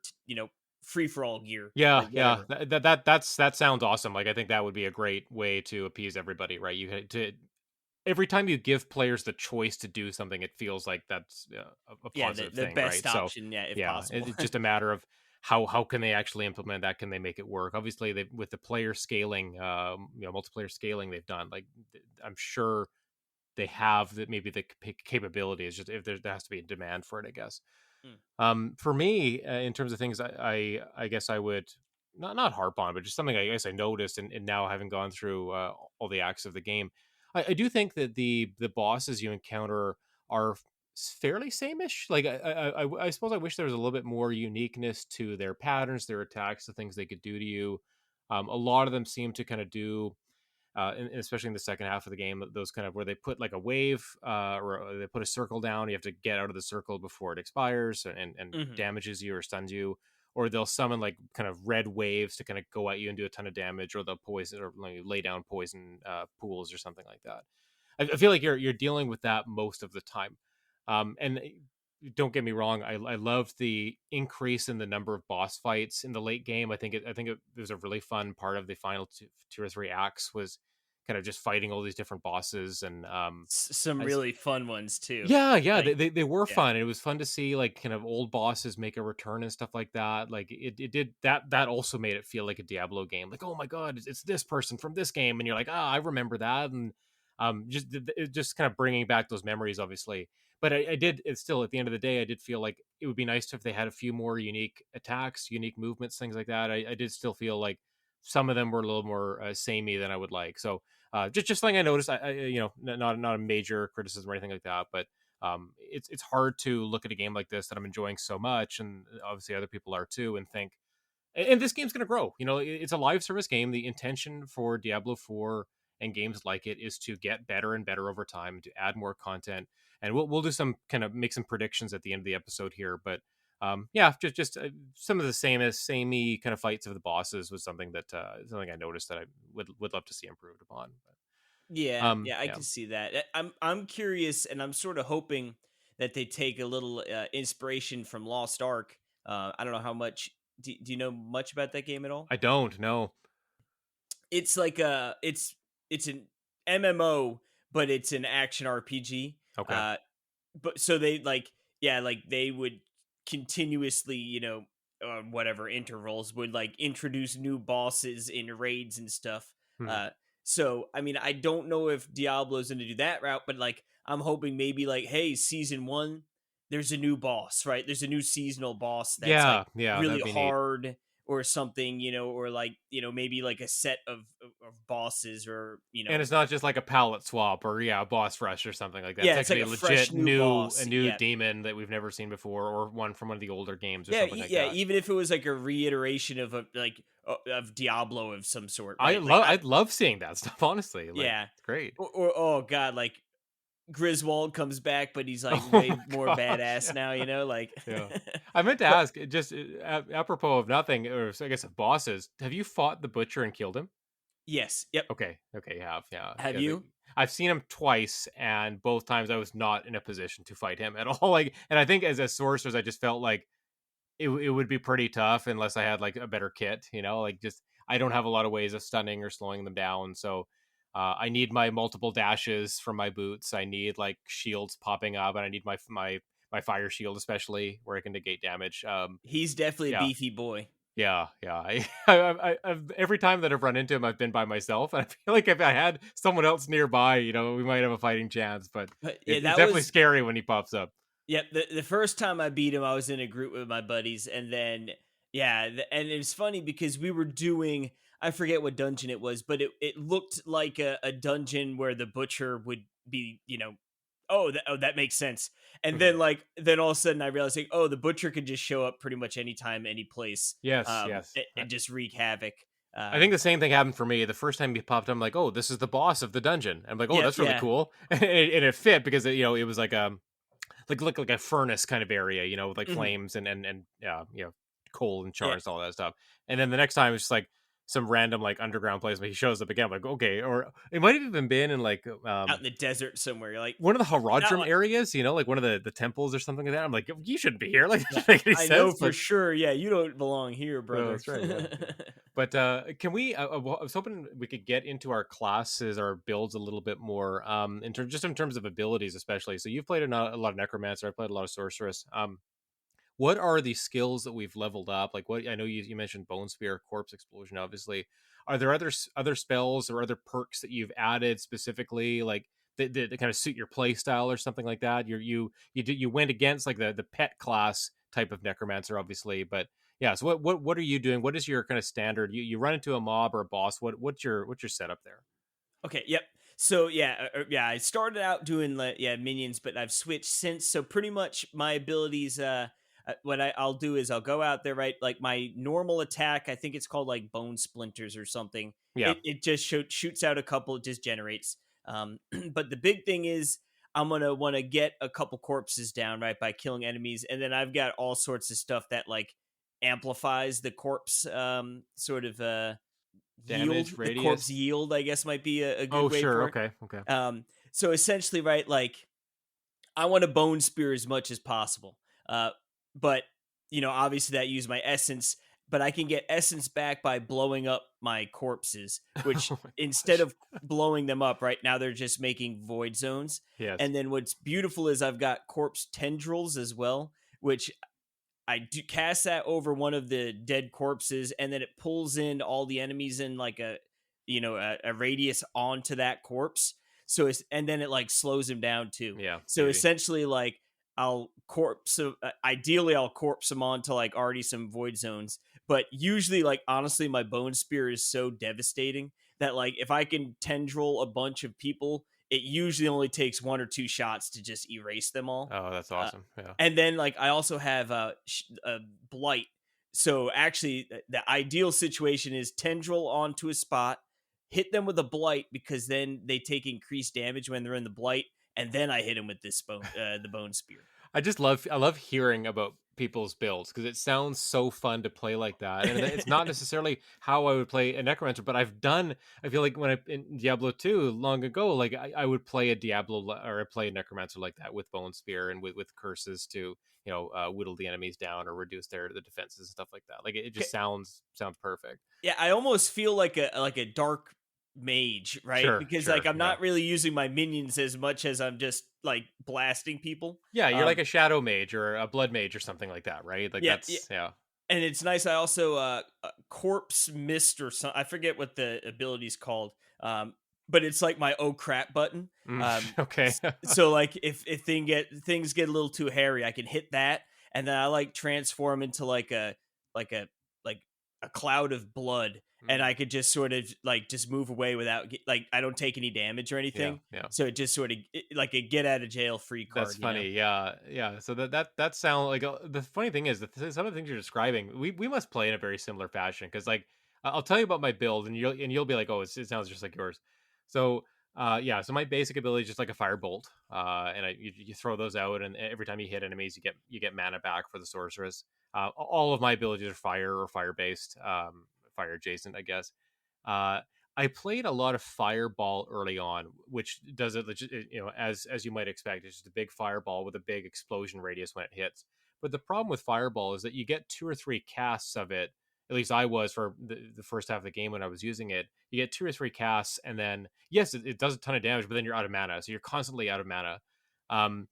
[SPEAKER 2] free for all gear,
[SPEAKER 1] Yeah,
[SPEAKER 2] like
[SPEAKER 1] yeah,
[SPEAKER 2] whatever.
[SPEAKER 1] that sounds awesome. Like I think that would be a great way to appease everybody, right? You had to every time you give players the choice to do something, it feels like that's a
[SPEAKER 2] Yeah, the
[SPEAKER 1] positive
[SPEAKER 2] the
[SPEAKER 1] thing,
[SPEAKER 2] best
[SPEAKER 1] right? So,
[SPEAKER 2] option, yeah, if
[SPEAKER 1] yeah,
[SPEAKER 2] possible.
[SPEAKER 1] it's just a matter of how can they actually implement that? Can they make it work? Obviously, they with the player scaling, multiplayer scaling they've done, like I'm sure they have that. Maybe the capability is just if there has to be a demand for it, I guess.
[SPEAKER 2] Mm.
[SPEAKER 1] For me, in terms of things, I guess I would not harp on, but just something I guess I noticed, and now having gone through all the acts of the game, I do think that the bosses you encounter are fairly sameish. Like I suppose I wish there was a little bit more uniqueness to their patterns, their attacks, the things they could do to you. A lot of them seem to kind of do. especially in the second half of the game, those kind of where they put like a wave, or they put a circle down. You have to get out of the circle before it expires and
[SPEAKER 2] Mhm.
[SPEAKER 1] damages you or stuns you, or they'll summon like kind of red waves to kind of go at you and do a ton of damage, or they'll poison or like, lay down poison pools or something like that. I feel like you're dealing with that most of the time. And don't get me wrong, I loved the increase in the number of boss fights in the late game. I think it was a really fun part of the final two or three acts was kind of just fighting all these different bosses and
[SPEAKER 2] Some
[SPEAKER 1] as
[SPEAKER 2] really fun ones too.
[SPEAKER 1] yeah, yeah,
[SPEAKER 2] Like,
[SPEAKER 1] they were
[SPEAKER 2] yeah.
[SPEAKER 1] fun. It was fun to see like kind of old bosses make a return and stuff like that. Like it did that also made it feel like a Diablo game. Like, oh my god, it's this person from this game, and you're like, ah, I remember that, and just kind of bringing back those memories, obviously. But I did. It's still at the end of the day, I did feel like it would be nice if they had a few more unique attacks, unique movements, things like that. I did still feel like some of them were a little more samey than I would like. So just something I noticed. Not a major criticism or anything like that, but it's hard to look at a game like this that I'm enjoying so much, and obviously other people are too, and think, and this game's going to grow. It's a live service game. The intention for Diablo 4 and games like it is to get better and better over time, to add more content, and we'll do some kind of make some predictions at the end of the episode here, but. Yeah, just some of the samey kind of fights of the bosses was something I noticed that I would love to see improved upon. But,
[SPEAKER 2] Yeah, yeah, I
[SPEAKER 1] yeah,
[SPEAKER 2] can see that. I'm curious, and I'm sort of hoping that they take a little inspiration from Lost Ark. I don't know how much. Do you know much about that game at all?
[SPEAKER 1] I don't know.
[SPEAKER 2] It's like it's an MMO, but it's an action RPG.
[SPEAKER 1] Okay.
[SPEAKER 2] Uh, but so they like, yeah, like they would continuously, whatever intervals would like introduce new bosses in raids and stuff.
[SPEAKER 1] Mhm.
[SPEAKER 2] uh so I mean, I don't know if Diablo's gonna do that route, but like I'm hoping maybe like, hey, season one, there's a new boss, right? There's a new seasonal boss that's like
[SPEAKER 1] Yeah, yeah,
[SPEAKER 2] really
[SPEAKER 1] that'd be neat.
[SPEAKER 2] hard or something, or like, maybe like a set of bosses, or
[SPEAKER 1] And it's not just like a palette swap or yeah, a boss rush or something like that. It's
[SPEAKER 2] yeah, it's like
[SPEAKER 1] actually
[SPEAKER 2] a
[SPEAKER 1] a
[SPEAKER 2] fresh
[SPEAKER 1] legit
[SPEAKER 2] new
[SPEAKER 1] new
[SPEAKER 2] boss.
[SPEAKER 1] a new
[SPEAKER 2] Yeah.
[SPEAKER 1] demon that we've never seen before, or one from one of the older games or
[SPEAKER 2] Yeah,
[SPEAKER 1] something like
[SPEAKER 2] yeah,
[SPEAKER 1] that.
[SPEAKER 2] even if it was like a reiteration of a like of Diablo of some sort, right? Like I
[SPEAKER 1] I'd love seeing that stuff, honestly. Like,
[SPEAKER 2] yeah.
[SPEAKER 1] it's great.
[SPEAKER 2] Or oh god, like Griswold comes back, but he's like
[SPEAKER 1] Oh
[SPEAKER 2] way
[SPEAKER 1] my
[SPEAKER 2] more
[SPEAKER 1] gosh.
[SPEAKER 2] badass
[SPEAKER 1] Yeah.
[SPEAKER 2] now, like
[SPEAKER 1] Yeah. I meant to
[SPEAKER 2] but
[SPEAKER 1] ask, just apropos of nothing, or I guess of bosses, have you fought the butcher and killed him?
[SPEAKER 2] yes, yep.
[SPEAKER 1] Okay. Okay. You have. Yeah.
[SPEAKER 2] Have
[SPEAKER 1] Yeah.
[SPEAKER 2] you?
[SPEAKER 1] I've seen him twice, and both times I was not in a position to fight him at all. Like, and I think as a sorceress, I just felt like it would be pretty tough unless I had like a better kit. Like just I don't have a lot of ways of stunning or slowing them down. So I need my multiple dashes from my boots. I need like shields popping up, and I need my fire shield, especially where I can negate damage.
[SPEAKER 2] He's definitely a
[SPEAKER 1] Yeah.
[SPEAKER 2] beefy boy.
[SPEAKER 1] Yeah, yeah. I've every time that I've run into him, I've been by myself, and I feel like if I had someone else nearby, we might have a fighting chance. But
[SPEAKER 2] But yeah,
[SPEAKER 1] it's
[SPEAKER 2] that
[SPEAKER 1] definitely
[SPEAKER 2] was
[SPEAKER 1] scary when he pops up.
[SPEAKER 2] yep, the first time I beat him, I was in a group with my buddies, and then yeah, and it was funny because we were doing, I forget what dungeon it was, but it looked like a dungeon where the butcher would be, oh, that makes sense. And
[SPEAKER 1] Mhm.
[SPEAKER 2] then all of a sudden I realized like, oh, the butcher could just show up pretty much anytime, any place,
[SPEAKER 1] Yes, yes.
[SPEAKER 2] and just wreak havoc.
[SPEAKER 1] I think
[SPEAKER 2] Um,
[SPEAKER 1] the same thing happened for me. The first time he popped, I'm like, "Oh, this is the boss of the dungeon." I'm like, "Oh,
[SPEAKER 2] yeah,
[SPEAKER 1] that's really
[SPEAKER 2] yeah.
[SPEAKER 1] cool," and it fit because it was like look like a furnace kind of area, with like
[SPEAKER 2] Mhm.
[SPEAKER 1] flames and yeah, coal and
[SPEAKER 2] Yeah,
[SPEAKER 1] chars, all that stuff. And then the next time it's just like some random like underground place, but he shows up again. I'm like, okay, or it might have even been in like
[SPEAKER 2] out in the desert somewhere. You're like,
[SPEAKER 1] one of the
[SPEAKER 2] not
[SPEAKER 1] Haradrim
[SPEAKER 2] like,
[SPEAKER 1] areas, like one of the temples or something like that. I'm like, you shouldn't be here. Like, that
[SPEAKER 2] yeah,
[SPEAKER 1] doesn't make any
[SPEAKER 2] I know
[SPEAKER 1] sense.
[SPEAKER 2] for
[SPEAKER 1] But
[SPEAKER 2] sure. Yeah, you don't belong here,
[SPEAKER 1] well,
[SPEAKER 2] brother.
[SPEAKER 1] that's right. Yeah, yeah. But can we? I was hoping we could get into our classes, our builds a little bit more. In terms of abilities, especially. So you've played a lot of Necromancer. I played a lot of Sorceress. What are the skills that we've leveled up? Like, what I know you mentioned Bone Spear, Corpse Explosion, obviously. Are there other spells or other perks that you've added specifically, like that kind of suit your play style or something like that? You went against like the pet class type of necromancer, obviously, but yeah. So what are you doing? What is your kind of standard? You run into a mob or a boss. What's your setup there?
[SPEAKER 2] Okay, yep. So yeah, yeah, I started out doing yeah, minions, but I've switched since. So pretty much my abilities. what I'll do is I'll go out there, right? Like my normal attack, I think it's called like bone splinters or something.
[SPEAKER 1] Yeah,
[SPEAKER 2] It just shoots out a couple, it just generates. But the big thing is I'm gonna want to get a couple corpses down, right, by killing enemies, and then I've got all sorts of stuff that like amplifies the corpse sort of yield.
[SPEAKER 1] damage
[SPEAKER 2] The corpse
[SPEAKER 1] radius.
[SPEAKER 2] yield, I guess, might be a good
[SPEAKER 1] Oh,
[SPEAKER 2] way
[SPEAKER 1] sure.
[SPEAKER 2] for it.
[SPEAKER 1] Okay. Okay.
[SPEAKER 2] So essentially, right, like I want to bone spear as much as possible. But obviously that use my essence, but I can get essence back by blowing up my corpses, which
[SPEAKER 1] Oh my
[SPEAKER 2] instead
[SPEAKER 1] gosh.
[SPEAKER 2] of blowing them up, right now they're just making void zones.
[SPEAKER 1] Yes.
[SPEAKER 2] And then what's beautiful is I've got corpse tendrils as well, which I do cast that over one of the dead corpses, and then it pulls in all the enemies in like a radius onto that corpse. So it's and then it like slows him down too.
[SPEAKER 1] Yeah.
[SPEAKER 2] So
[SPEAKER 1] Beauty.
[SPEAKER 2] essentially, like ideally I'll corpse them onto like already some void zones, but usually, like honestly, my bone spear is so devastating that like if I can tendril a bunch of people, it usually only takes one or two shots to just erase them all.
[SPEAKER 1] Oh, that's
[SPEAKER 2] Uh,
[SPEAKER 1] awesome. Yeah.
[SPEAKER 2] and then like I also have blight. So actually, the ideal situation is tendril onto a spot, hit them with a blight because then they take increased damage when they're in the blight, and then I hit them with the bone spear.
[SPEAKER 1] I love hearing about people's builds because it sounds so fun to play like that. And it's not necessarily how I would play a necromancer, but I feel like when I in Diablo 2 long ago, like I would play a or I play a necromancer like that with bone spear and with curses to, whittle the enemies down or reduce the defenses and stuff like that. Like it just sounds perfect.
[SPEAKER 2] Yeah, I almost feel like a dark mage, right?
[SPEAKER 1] Sure,
[SPEAKER 2] Because like
[SPEAKER 1] sure.
[SPEAKER 2] I'm
[SPEAKER 1] Yeah.
[SPEAKER 2] not really using my minions as much as I'm just like blasting people.
[SPEAKER 1] Yeah, you're like
[SPEAKER 2] Um
[SPEAKER 1] a shadow mage or a blood mage or something like that, right? Like
[SPEAKER 2] yeah, yeah,
[SPEAKER 1] that's yeah.
[SPEAKER 2] and it's nice. I also corpse mist or some I forget what the ability's called. But it's like my oh crap button.
[SPEAKER 1] Mm,
[SPEAKER 2] Um
[SPEAKER 1] okay.
[SPEAKER 2] so like if things get a little too hairy, I can hit that, and then I like transform into like a like a cloud of blood, and
[SPEAKER 1] Mm,
[SPEAKER 2] I could just sort of like just move away without like I don't take any damage or
[SPEAKER 1] yeah,
[SPEAKER 2] anything.
[SPEAKER 1] yeah.
[SPEAKER 2] So it just sort of like a get out of jail free
[SPEAKER 1] That's
[SPEAKER 2] card, you know.
[SPEAKER 1] funny. Yeah, yeah. So that sound like the funny thing is that some of the things you're describing, we must play in a very similar fashion because like I'll tell you about my build and you'll be like, oh, it sounds just like yours. So yeah, so my basic ability is just like a firebolt, and you throw those out, and every time you hit enemies, you get mana back for the sorceress. All of my abilities are fire or fire based, fire adjacent, I guess. Uh, I played a lot of Fireball early on, which does it, as you might expect. It's just a big fireball with a big explosion radius when it hits. But the problem with Fireball is that you get two or three casts of it. At least I was for the first half of the game when I was using it. You get two or three casts, and then yes, it does a ton of damage, but then you're out of mana, so you're constantly out of mana.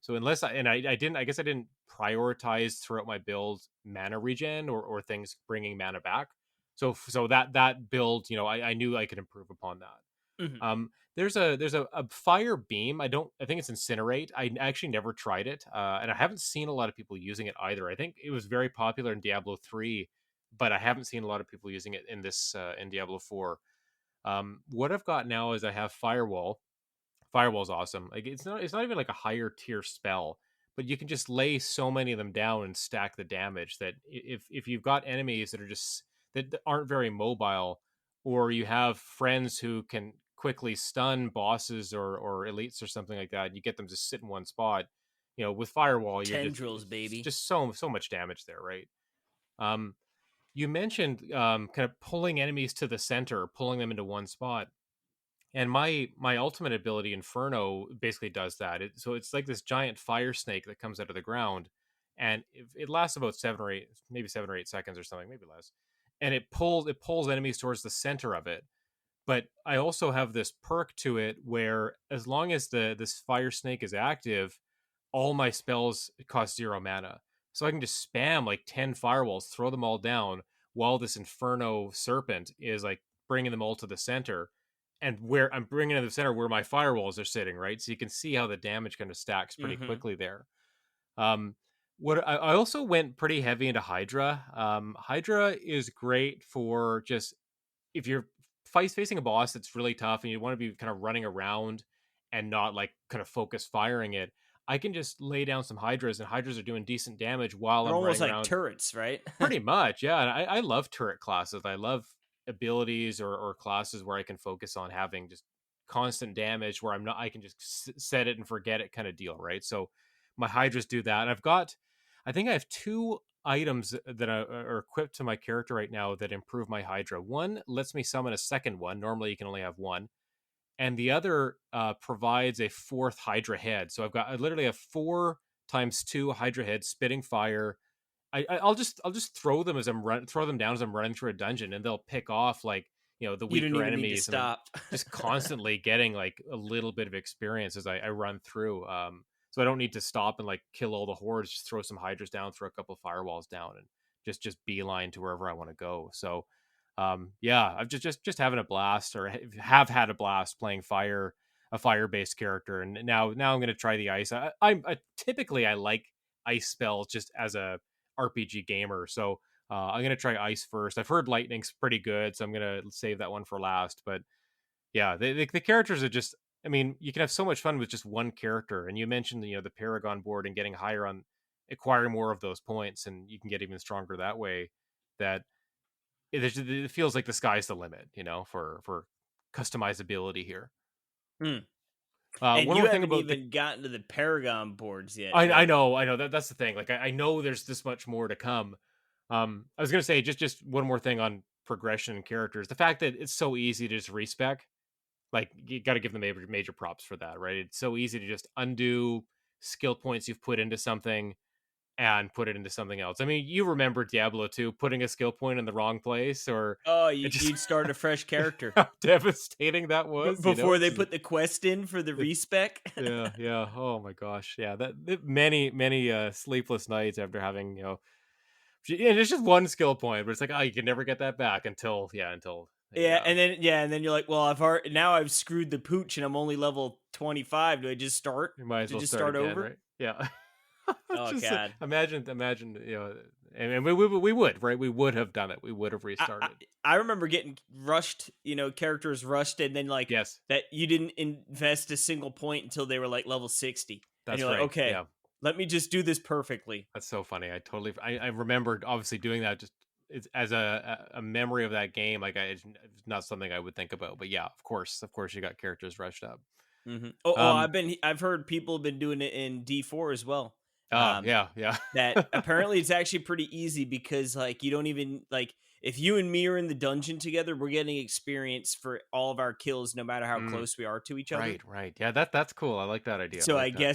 [SPEAKER 1] So unless I didn't, I guess I didn't prioritize throughout my build mana regen or things bringing mana back. So that build, I knew I could improve upon that.
[SPEAKER 2] Mhm.
[SPEAKER 1] There's a fire beam. I think it's incinerate. I actually never tried it, and I haven't seen a lot of people using it either. I think it was very popular in Diablo 3, but I haven't seen a lot of people using it in Diablo 4. What I've got now is I have firewall. Firewall's awesome. Like it's not even like a higher tier spell, but you can just lay so many of them down and stack the damage that if you've got enemies that aren't very mobile, or you have friends who can quickly stun bosses or elites or something like that, you get them to sit in one spot. With firewall, you're just
[SPEAKER 2] Tendrils,
[SPEAKER 1] it's
[SPEAKER 2] baby.
[SPEAKER 1] just so much damage there, right? Um, you mentioned kind of pulling enemies to the center, pulling them into one spot. And my ultimate ability, Inferno, basically does that. So it's like this giant fire snake that comes out of the ground, and it lasts about 7 or 8 seconds or something, maybe less. And it pulls enemies towards the center of it. But I also have this perk to it where as long as this fire snake is active, all my spells cost 0 mana. So I can just spam like 10 firewalls, throw them all down while this Inferno serpent is like bringing them all to the center. And where I'm bringing to the center where my firewalls are sitting, right? So you can see how the damage kind of stacks pretty
[SPEAKER 2] Mhm.
[SPEAKER 1] quickly there. Um, what I also went pretty heavy into Hydra. Hydra is great for just if you're facing a boss that's really tough and you want to be kind of running around and not like kind of focus firing it. I can just lay down some hydras, and hydras are doing decent damage while
[SPEAKER 2] They're
[SPEAKER 1] I'm
[SPEAKER 2] almost
[SPEAKER 1] running
[SPEAKER 2] like
[SPEAKER 1] around.
[SPEAKER 2] turrets, right?
[SPEAKER 1] Pretty much, yeah. And I love turret classes. I love abilities or classes where I can focus on having just constant damage, where I can just set it and forget it kind of deal, right? So my hydras do that. And I think I have two items that are equipped to my character right now that improve my hydra. One lets me summon a second one. Normally you can only have one, and the other provides a fourth hydra head. So I literally have 4 times 2 hydra heads spitting fire. I'll just throw them throw them down as I'm running through a dungeon, and they'll pick off like, the
[SPEAKER 2] You don't
[SPEAKER 1] weaker
[SPEAKER 2] even need to
[SPEAKER 1] enemies, and I'm
[SPEAKER 2] stop.
[SPEAKER 1] just constantly getting like a little bit of experience as I run through. So I don't need to stop and like kill all the hordes. Just throw some hydras down, throw a couple of firewalls down, and just beeline to wherever I want to go. So yeah, I've just having a blast, or have had a blast playing a fire based character, and now I'm gonna try the ice. I typically I like ice spells just as a RPG gamer. So I'm gonna try ice first. I've heard lightning's pretty good, so I'm gonna save that one for last. But yeah, the characters are just. I mean, you can have so much fun with just one character. And you mentioned the Paragon board and getting higher on acquiring more of those points, and you can get even stronger that way. That it feels like the sky's the limit, for customizability here.
[SPEAKER 2] Hmm. And
[SPEAKER 1] One
[SPEAKER 2] you
[SPEAKER 1] more thing
[SPEAKER 2] haven't
[SPEAKER 1] about the
[SPEAKER 2] even gotten to the Paragon boards yet,
[SPEAKER 1] I
[SPEAKER 2] really.
[SPEAKER 1] know that's the thing. Like I know there's this much more to come. I was gonna say just one more thing on progression and characters. The fact that it's so easy to just respec, like you got to give them major props for that, right? It's so easy to just undo skill points you've put into something and put it into something else. I mean, you remember Diablo 2 putting a skill point in the wrong place, or
[SPEAKER 2] Oh,
[SPEAKER 1] it just
[SPEAKER 2] you'd start a fresh character
[SPEAKER 1] how devastating that was,
[SPEAKER 2] before
[SPEAKER 1] It's
[SPEAKER 2] they
[SPEAKER 1] just
[SPEAKER 2] put the quest in for the
[SPEAKER 1] it's
[SPEAKER 2] respec.
[SPEAKER 1] yeah, yeah. Oh my gosh. Yeah, many sleepless nights after having, it's just one skill point, but it's like, oh, you can never get that back until
[SPEAKER 2] Yeah,
[SPEAKER 1] yeah,
[SPEAKER 2] and then you're like, well, I've screwed the pooch and I'm only level 25. Do I just start
[SPEAKER 1] you might as
[SPEAKER 2] to
[SPEAKER 1] well
[SPEAKER 2] just
[SPEAKER 1] start
[SPEAKER 2] start
[SPEAKER 1] again,
[SPEAKER 2] over?
[SPEAKER 1] right? Yeah.
[SPEAKER 2] Oh
[SPEAKER 1] Just
[SPEAKER 2] god.
[SPEAKER 1] imagine, and we would, right? We would have done it. We would have
[SPEAKER 2] I, I
[SPEAKER 1] restarted.
[SPEAKER 2] I remember getting rushed, characters rushed, and then like
[SPEAKER 1] Yes,
[SPEAKER 2] that you didn't invest a single point until they were like level 60. And
[SPEAKER 1] that's
[SPEAKER 2] you're like,
[SPEAKER 1] right.
[SPEAKER 2] okay,
[SPEAKER 1] Yeah.
[SPEAKER 2] let me just do this perfectly.
[SPEAKER 1] That's so funny. I remembered obviously doing that just it's as a memory of that game. Like it's not something I would think about, but yeah, of course, you got characters rushed up.
[SPEAKER 2] Oh,
[SPEAKER 1] Um.
[SPEAKER 2] I've heard people have been doing it in D4 as well.
[SPEAKER 1] Oh
[SPEAKER 2] Um,
[SPEAKER 1] yeah, yeah.
[SPEAKER 2] that apparently it's actually pretty easy because like you don't even like if you and me are in the dungeon together, we're getting experience for all of our kills, no matter how
[SPEAKER 1] Mm,
[SPEAKER 2] close we are to each other.
[SPEAKER 1] right, right. Yeah, that's cool. I like that idea. I
[SPEAKER 2] So
[SPEAKER 1] like that.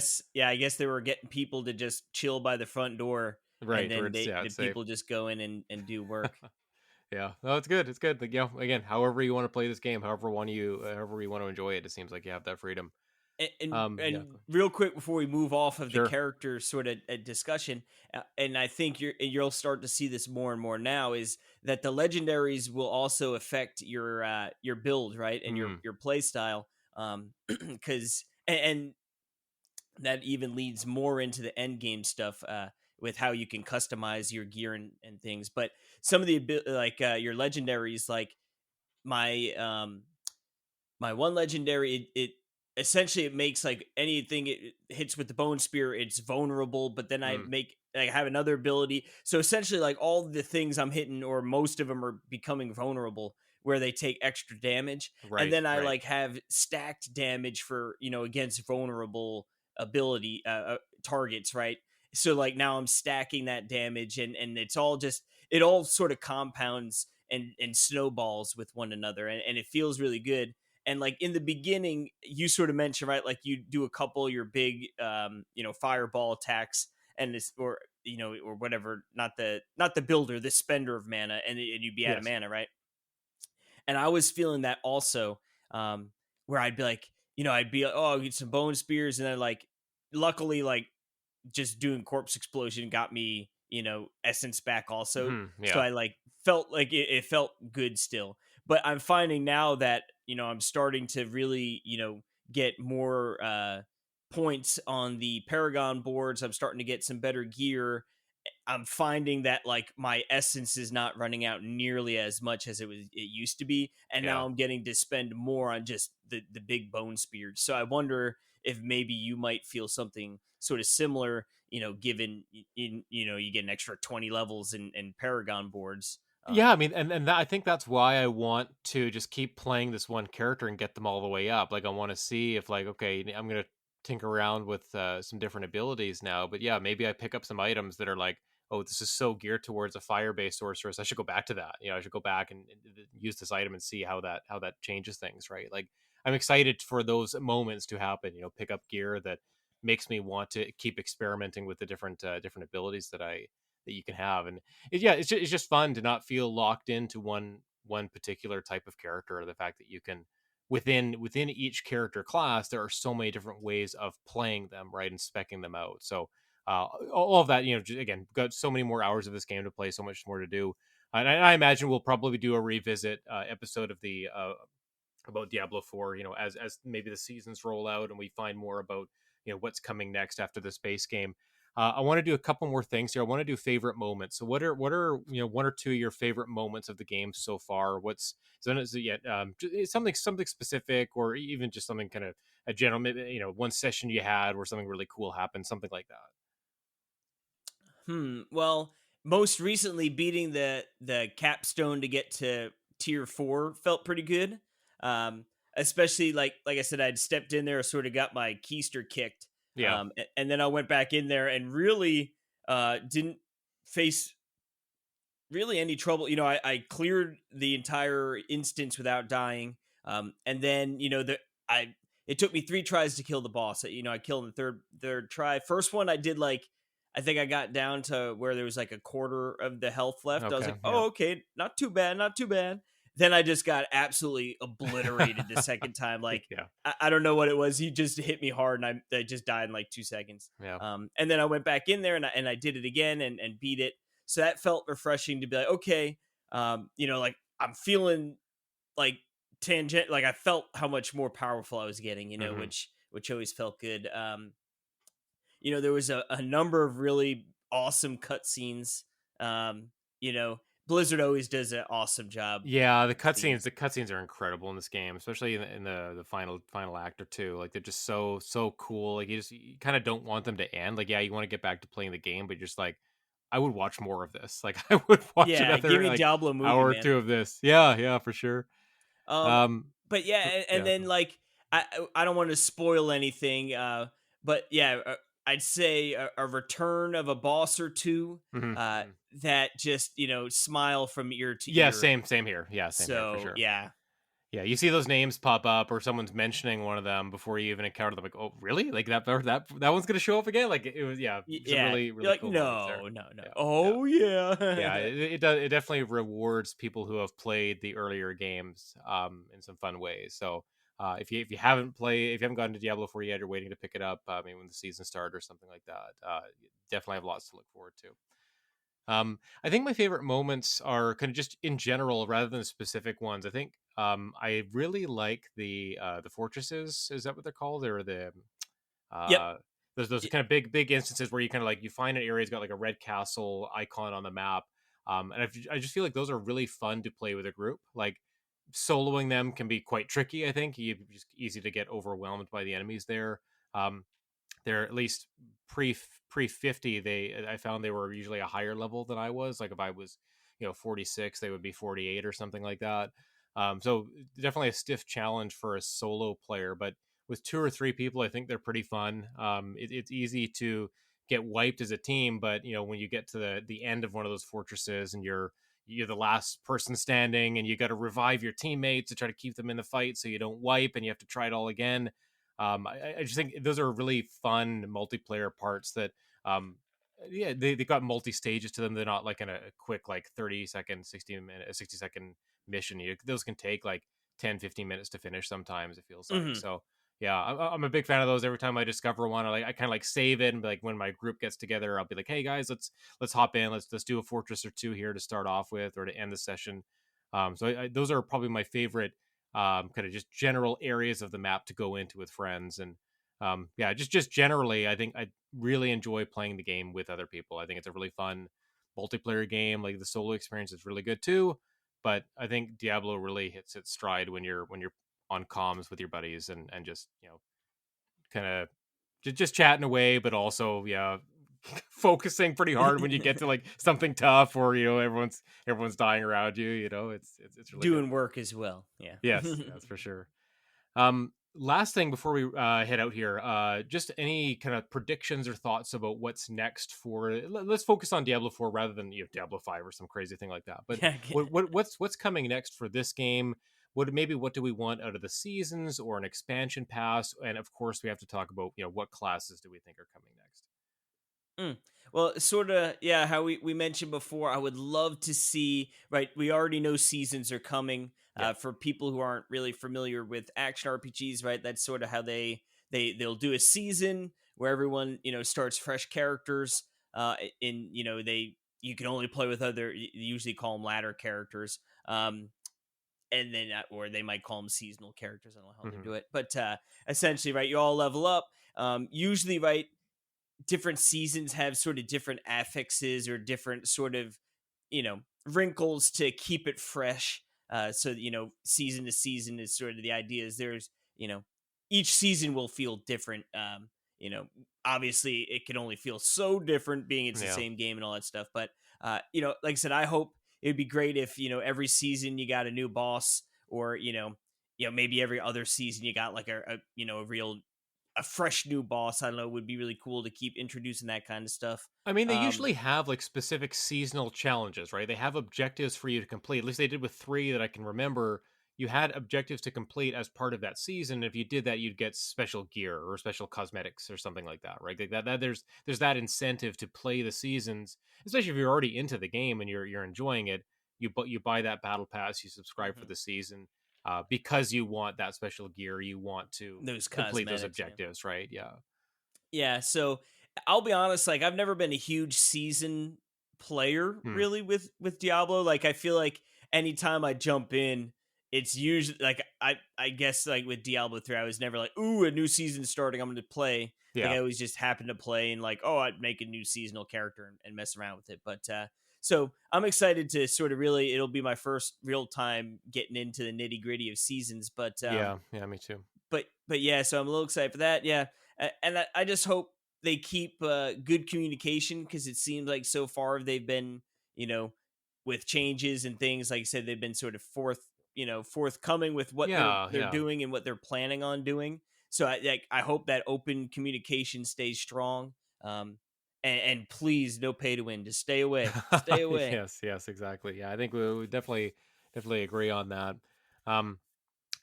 [SPEAKER 2] I guess they were getting people to just chill by the front door, and
[SPEAKER 1] Right, where
[SPEAKER 2] then
[SPEAKER 1] it's
[SPEAKER 2] the
[SPEAKER 1] it's safe.
[SPEAKER 2] people just go in and do work.
[SPEAKER 1] Yeah, no, it's good. It's good. Like, again, however you want to play this game, however you want to enjoy it, it seems like you have that freedom. Yeah,
[SPEAKER 2] And real quick before we move off of the
[SPEAKER 1] sure.
[SPEAKER 2] character sort of discussion, and I think you'll start to see this more and more now is that the legendaries will also affect your build, right, and
[SPEAKER 1] Mm,
[SPEAKER 2] your play style, because and that even leads more into the end game stuff, with how you can customize your gear and things. But some of the like your legendaries, like my my one legendary, it essentially it makes like anything it hits with the bone spear, it's vulnerable. But then
[SPEAKER 1] mm,
[SPEAKER 2] I have another ability, so essentially like all the things I'm hitting, or most of them, are becoming vulnerable, where they take extra damage. And
[SPEAKER 1] right,
[SPEAKER 2] then I
[SPEAKER 1] right.
[SPEAKER 2] like have stacked damage for, against vulnerable ability targets, right? So like now I'm stacking that damage, and it's all just, it all sort of compounds and snowballs with one another, and it feels really good. And like in the beginning, you sort of mentioned, right, like you do a couple of your big fireball attacks, and this, or or whatever, not the builder, the spender of mana, and you'd be out of
[SPEAKER 1] Yes.
[SPEAKER 2] mana, right? And I was feeling that also, um where I'd be like, I'd be like, oh, I'll get some bone spears, and then like luckily, like just doing corpse explosion got me, essence back also. So
[SPEAKER 1] Yeah.
[SPEAKER 2] I like felt like it felt good still. But I'm finding now that, I'm starting to really, get more points on the Paragon boards. I'm starting to get some better gear, I'm finding that like my essence is not running out nearly as much as it used to be, and
[SPEAKER 1] Yeah.
[SPEAKER 2] now I'm getting to spend more on just the big bone spears. So I wonder if maybe you might feel something sort of similar, given you get an extra 20 levels in Paragon boards.
[SPEAKER 1] Yeah, I mean, and that, I think that's why I want to just keep playing this one character and get them all the way up. Like, I want to see if, like, okay, I'm gonna tinker around with some different abilities now. But yeah, maybe I pick up some items that are like, oh, this is so geared towards a fire-based sorceress. I should go back to that. I should go back and use this item and see how that changes things, right? Like, I'm excited for those moments to happen. Pick up gear that makes me want to keep experimenting with the different abilities that you can have. And yeah, it's just fun to not feel locked into one particular type of character, or the fact that you can within each character class there are so many different ways of playing them, right, and specking them out. So all of that, again, got so many more hours of this game to play, so much more to do. And I imagine we'll probably do a revisit episode of the about Diablo 4, as maybe the seasons roll out and we find more about, what's coming next after this base game. I want to do a couple more things here. I want to do favorite moments. So what are one or two of your favorite moments of the game so far? Is it yet something specific, or even just something kind of a general, maybe, one session you had where something really cool happened, something like that.
[SPEAKER 2] Well, most recently beating the capstone to get to tier 4 felt pretty good. Um, Especially like I said, I'd stepped in there, sort of got my keister kicked.
[SPEAKER 1] Yeah.
[SPEAKER 2] And then I went back in there and really didn't face really any trouble. I cleared the entire instance without dying. And then I it took me 3 tries to kill the boss. I killed in the third try. First one I did like I think I got down to where there was like a quarter of the health left. I was
[SPEAKER 1] Okay.
[SPEAKER 2] like,
[SPEAKER 1] Yeah.
[SPEAKER 2] oh okay, not too bad, not too bad. Then I just got absolutely obliterated the second time. Like
[SPEAKER 1] Yeah.
[SPEAKER 2] I don't know what it was. He just hit me hard, and I just died in like 2 seconds.
[SPEAKER 1] Yeah.
[SPEAKER 2] And then I went back in there and I did it again and beat it. So that felt refreshing to be like, okay, like I'm feeling like tangent, like I felt how much more powerful I was getting,
[SPEAKER 1] Hmm.
[SPEAKER 2] which always felt good. There was a number of really awesome cutscenes. Um, you know, Blizzard always does an awesome job
[SPEAKER 1] Yeah, the
[SPEAKER 2] with
[SPEAKER 1] cutscenes
[SPEAKER 2] these.
[SPEAKER 1] the cutscenes are incredible in this game, especially in the final act or two. Like, they're just so cool. Like, you kind of don't want them to end. Like, yeah, you want to get back to playing the game, but you're just like, I would watch more of this. Like, I would watch
[SPEAKER 2] Yeah, give
[SPEAKER 1] another
[SPEAKER 2] me a
[SPEAKER 1] like
[SPEAKER 2] Diablo movie,
[SPEAKER 1] hour or
[SPEAKER 2] man.
[SPEAKER 1] two of this. Yeah, yeah, for sure.
[SPEAKER 2] Um,
[SPEAKER 1] Um,
[SPEAKER 2] but yeah, and
[SPEAKER 1] yeah.
[SPEAKER 2] then like I don't want to spoil anything. But yeah, I'd say a return of a boss or two.
[SPEAKER 1] Hmm.
[SPEAKER 2] Uh,
[SPEAKER 1] Hmm.
[SPEAKER 2] that just smile from ear to
[SPEAKER 1] Yeah,
[SPEAKER 2] ear.
[SPEAKER 1] same here. Yeah, same here for
[SPEAKER 2] So
[SPEAKER 1] sure.
[SPEAKER 2] yeah,
[SPEAKER 1] Yeah, you see those names pop up, or someone's mentioning one of them before you even encounter them. Like, oh, really? Like that one's gonna show up again? Like, it was, yeah, some
[SPEAKER 2] yeah.
[SPEAKER 1] really
[SPEAKER 2] You're
[SPEAKER 1] really
[SPEAKER 2] like,
[SPEAKER 1] cool moments there.
[SPEAKER 2] no, no, no.
[SPEAKER 1] Yeah, yeah.
[SPEAKER 2] Oh
[SPEAKER 1] Yeah,
[SPEAKER 2] yeah.
[SPEAKER 1] it does. It definitely rewards people who have played the earlier games in some fun ways. So if you haven't gotten to Diablo 4 yet, you're waiting to pick it up. Maybe when the season starts or something like that. You definitely have lots to look forward to. I think my favorite moments are kind of just in general rather than specific ones. I think I really like the fortresses. Is that what they're called? Or the
[SPEAKER 2] Yep.
[SPEAKER 1] uh, those are kind of big instances where you kind of like you find an area's got like a red castle icon on the map, and I just feel like those are really fun to play with a group. Like, soloing them can be quite tricky. I think you just easy to get overwhelmed by the enemies there. Um, they're at least pre 50. I found they were usually a higher level than I was. Like, if I was 46, they would be 48 or something like that. So definitely a stiff challenge for a solo player, but with two or three people, I think they're pretty fun. It's easy to get wiped as a team, but when you get to the end of one of those fortresses and you're the last person standing, and you got to revive your teammates to try to keep them in the fight so you don't wipe, and you have to try it all again. I just think those are really fun multiplayer parts that, um, yeah, they got multi stages to them. They're not like in a quick, like, 30-second, 60-minute, 60-second mission. Those can take like 10, 15 minutes to finish sometimes, it feels like.
[SPEAKER 2] Hmm.
[SPEAKER 1] So, yeah, I'm a big fan of those. Every time I discover one, I kind of like save it, and be like, when my group gets together, I'll be like, hey guys, let's hop in. Let's do a fortress or two here to start off with, or to end the session. So those are probably my favorite kind of just general areas of the map to go into with friends. And Yeah, just generally, I think I really enjoy playing the game with other people. I think it's a really fun multiplayer game. Like the solo experience is really good too, but I think Diablo really hits its stride when you're on comms with your buddies and just kind of just chatting away, but also yeah, focusing pretty hard when you get to like something tough or everyone's dying around you. It's really good.
[SPEAKER 2] Doing work as well. Yeah.
[SPEAKER 1] Yes, that's for sure. Last thing before we head out here, just any kind of predictions or thoughts about what's next for. Let's focus on Diablo 4 rather than Diablo 5 or some crazy thing like that. But
[SPEAKER 2] Yeah.
[SPEAKER 1] what's coming next for this game? What do we want out of the seasons or an expansion pass? And of course, we have to talk about what classes do we think are coming next?
[SPEAKER 2] Mm. Well, sort of, yeah, how we mentioned before, I would love to see, right? We already know seasons are coming.
[SPEAKER 1] Yeah.
[SPEAKER 2] For people who aren't really familiar with action RPGs, right? That's sort of how they'll do a season where everyone, starts fresh characters. In you can only play with they usually call them ladder characters. And then or they might call them seasonal characters. I don't know how they
[SPEAKER 1] Hmm.
[SPEAKER 2] do it, but essentially, right, you all level up. Usually, right, different seasons have sort of different affixes or different sort of wrinkles to keep it fresh. So season to season is sort of the idea is there's each season will feel different. You know, obviously it can only feel so different being it's the
[SPEAKER 1] Yeah.
[SPEAKER 2] same game and all that stuff. But like I said, I hope it'd be great if every season you got a new boss, or maybe every other season you got like a fresh new boss. I don't know, would be really cool to keep introducing that kind of stuff.
[SPEAKER 1] I mean, they
[SPEAKER 2] Um,
[SPEAKER 1] usually have like specific seasonal challenges, right? They have objectives for you to complete. At least they did with three that I can remember. You had objectives to complete as part of that season. If you did that, you'd get special gear or special cosmetics or something like that, right? Like that there's that incentive to play the seasons, especially if you're already into the game and you're enjoying it. You buy that battle pass, you subscribe for
[SPEAKER 2] mhm.
[SPEAKER 1] the season, because you want that special gear. You want to
[SPEAKER 2] Those
[SPEAKER 1] complete those
[SPEAKER 2] cosmetics, yeah.
[SPEAKER 1] objectives, right? Yeah.
[SPEAKER 2] Yeah, so I'll be honest, like I've never been a huge season player
[SPEAKER 1] Hmm.
[SPEAKER 2] really with Diablo. Like I feel like anytime I jump in, it's usually like I guess like with Diablo 3, I was never like, ooh, a new season starting, I'm gonna play. Like
[SPEAKER 1] Yeah.
[SPEAKER 2] I always just happened to play and like, oh, I'd make a new seasonal character and mess around with it. But so I'm excited to sort of really it'll be my first real time getting into the nitty gritty of seasons.
[SPEAKER 1] Yeah. Yeah. Me too.
[SPEAKER 2] But yeah, so I'm a little excited for that. Yeah, and I just hope they keep good communication because it seems like so far they've been you know with changes and things like I said they've been sort of forthcoming with what
[SPEAKER 1] Yeah.
[SPEAKER 2] they're
[SPEAKER 1] Yeah.
[SPEAKER 2] doing and what they're planning on doing. So I hope that open communication stays strong. And please no pay to win. Just stay away.
[SPEAKER 1] Yes, yes, exactly. Yeah, I think we definitely agree on that. Um,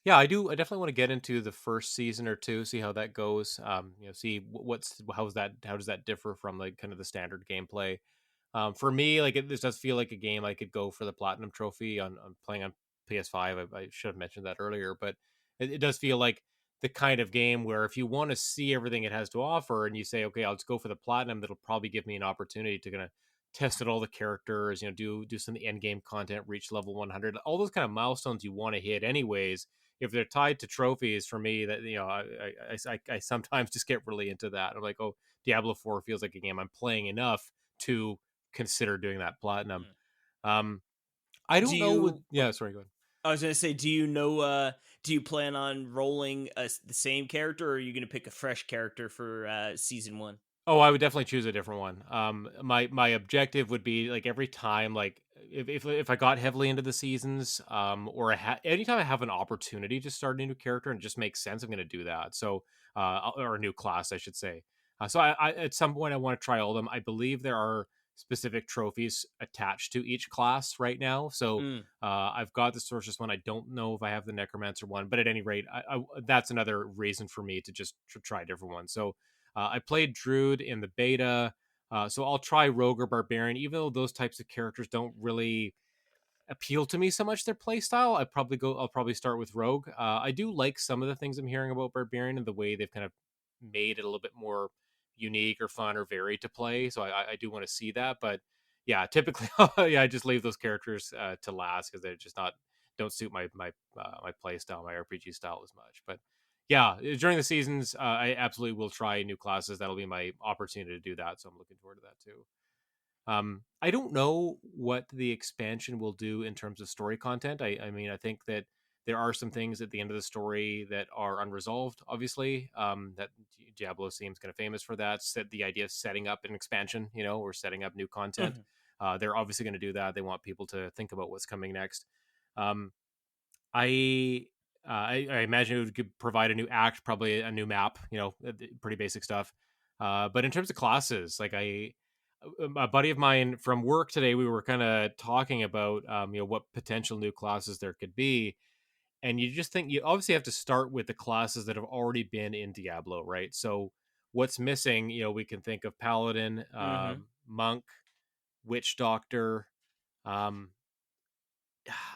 [SPEAKER 1] yeah, I do. I definitely want to get into the first season or two, see how that goes. See how does that differ from like kind of the standard gameplay. For me, like this does feel like a game I could go for the platinum trophy on playing on PS5. I should have mentioned that earlier, but it does feel like the kind of game where if you want to see everything it has to offer and you say, okay, I'll just go for the platinum, that'll probably give me an opportunity to kind of test out all the characters, do some end game content, reach level 100, all those kind of milestones you want to hit anyways. If they're tied to trophies, for me, that I sometimes just get really into that. I'm like, oh, Diablo 4 feels like a game I'm playing enough to consider doing that platinum.
[SPEAKER 2] Mm.
[SPEAKER 1] Um, I
[SPEAKER 2] Do
[SPEAKER 1] don't know.
[SPEAKER 2] you?
[SPEAKER 1] Yeah, sorry, go ahead.
[SPEAKER 2] I was gonna say, do you plan on rolling the same character, or are you gonna pick a fresh character for season one?
[SPEAKER 1] Oh, I would definitely choose a different one. My objective would be like every time, like if I got heavily into the seasons, or anytime I have an opportunity to start a new character and it just makes sense, I'm going to do that. So, or a new class, I should say. So I at some point I want to try all of them. I believe there are specific trophies attached to each class right now. So,
[SPEAKER 2] Mm,
[SPEAKER 1] I've got the Sorceress one. I don't know if I have the Necromancer one, but at any rate, that's another reason for me to just try a different one. So I played Druid in the beta, so I'll try Rogue or Barbarian, even though those types of characters don't really appeal to me so much. Their playstyle, I'll probably start with Rogue. I do like some of the things I'm hearing about Barbarian and the way they've kind of made it a little bit more unique or fun or varied to play. So I do want to see that, but yeah, typically, yeah, I just leave those characters to last because they're just not don't suit my play style, my RPG style as much. But yeah, during the seasons, I absolutely will try new classes. That'll be my opportunity to do that. So I'm looking forward to that too. I don't know what the expansion will do in terms of story content. I mean, I think that there are some things at the end of the story that are unresolved. Obviously, that Diablo seems kind of famous for that. Set the idea of setting up an expansion, or setting up new content.
[SPEAKER 2] Mhm.
[SPEAKER 1] They're obviously going to do that. They want people to think about what's coming next. Um, I. I imagine it would provide a new act, probably a new map, pretty basic stuff. But in terms of classes, like a buddy of mine from work today, we were kind of talking about what potential new classes there could be, and you just think you obviously have to start with the classes that have already been in Diablo, right? So what's missing, we can think of paladin,
[SPEAKER 2] Mhm.
[SPEAKER 1] monk, witch doctor. um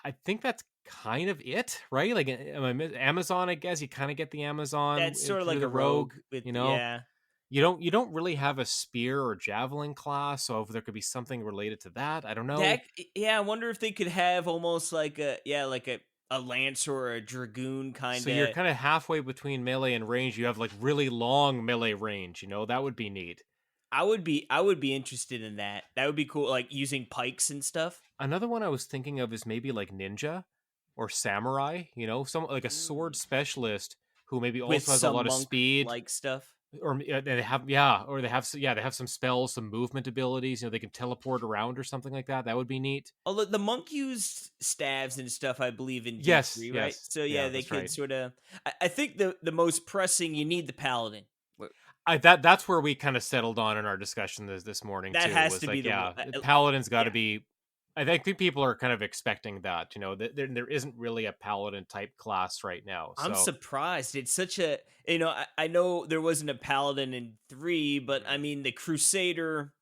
[SPEAKER 1] I think that's kind of it, right? Like Amazon, I guess you kind of get the Amazon
[SPEAKER 2] That's sort of
[SPEAKER 1] through
[SPEAKER 2] like a
[SPEAKER 1] the rogue.
[SPEAKER 2] rogue with
[SPEAKER 1] you know
[SPEAKER 2] yeah.
[SPEAKER 1] you don't really have a spear or javelin class, so if there could be something related to that, I don't know.
[SPEAKER 2] Yeah, I wonder if they could have almost like a lance or a dragoon
[SPEAKER 1] So you're
[SPEAKER 2] kinda.
[SPEAKER 1] kind of halfway between melee and range. You have like really long melee range. That would be neat.
[SPEAKER 2] I would be interested in that. That would be cool, like, using pikes and stuff.
[SPEAKER 1] Another one I was thinking of is maybe like ninja or samurai. Some like a sword
[SPEAKER 2] Mm.
[SPEAKER 1] specialist who maybe
[SPEAKER 2] With
[SPEAKER 1] also has a
[SPEAKER 2] some
[SPEAKER 1] lot of speed.
[SPEAKER 2] monk-like stuff.
[SPEAKER 1] Or they have, yeah, or they have some spells, some movement abilities. They can teleport around or something like that. That would be neat.
[SPEAKER 2] Although the monk used staves and stuff, I believe, in
[SPEAKER 1] Yes,
[SPEAKER 2] D3, right?
[SPEAKER 1] yes,
[SPEAKER 2] So, yeah,
[SPEAKER 1] yeah,
[SPEAKER 2] they
[SPEAKER 1] that's
[SPEAKER 2] could
[SPEAKER 1] right.
[SPEAKER 2] sorta I think the most pressing, you need the paladin. Wh
[SPEAKER 1] That's where we kind of settled on in our discussion this morning
[SPEAKER 2] That
[SPEAKER 1] too.
[SPEAKER 2] has
[SPEAKER 1] Was
[SPEAKER 2] to be
[SPEAKER 1] like,
[SPEAKER 2] the one.
[SPEAKER 1] yeah, paladin's got to
[SPEAKER 2] Yeah.
[SPEAKER 1] be. I think people are kind of expecting that. That there isn't really a paladin type class right now.
[SPEAKER 2] I'm
[SPEAKER 1] So
[SPEAKER 2] surprised. It's such a I know there wasn't a paladin in 3, but, I
[SPEAKER 1] mhm,
[SPEAKER 2] mean, the crusader,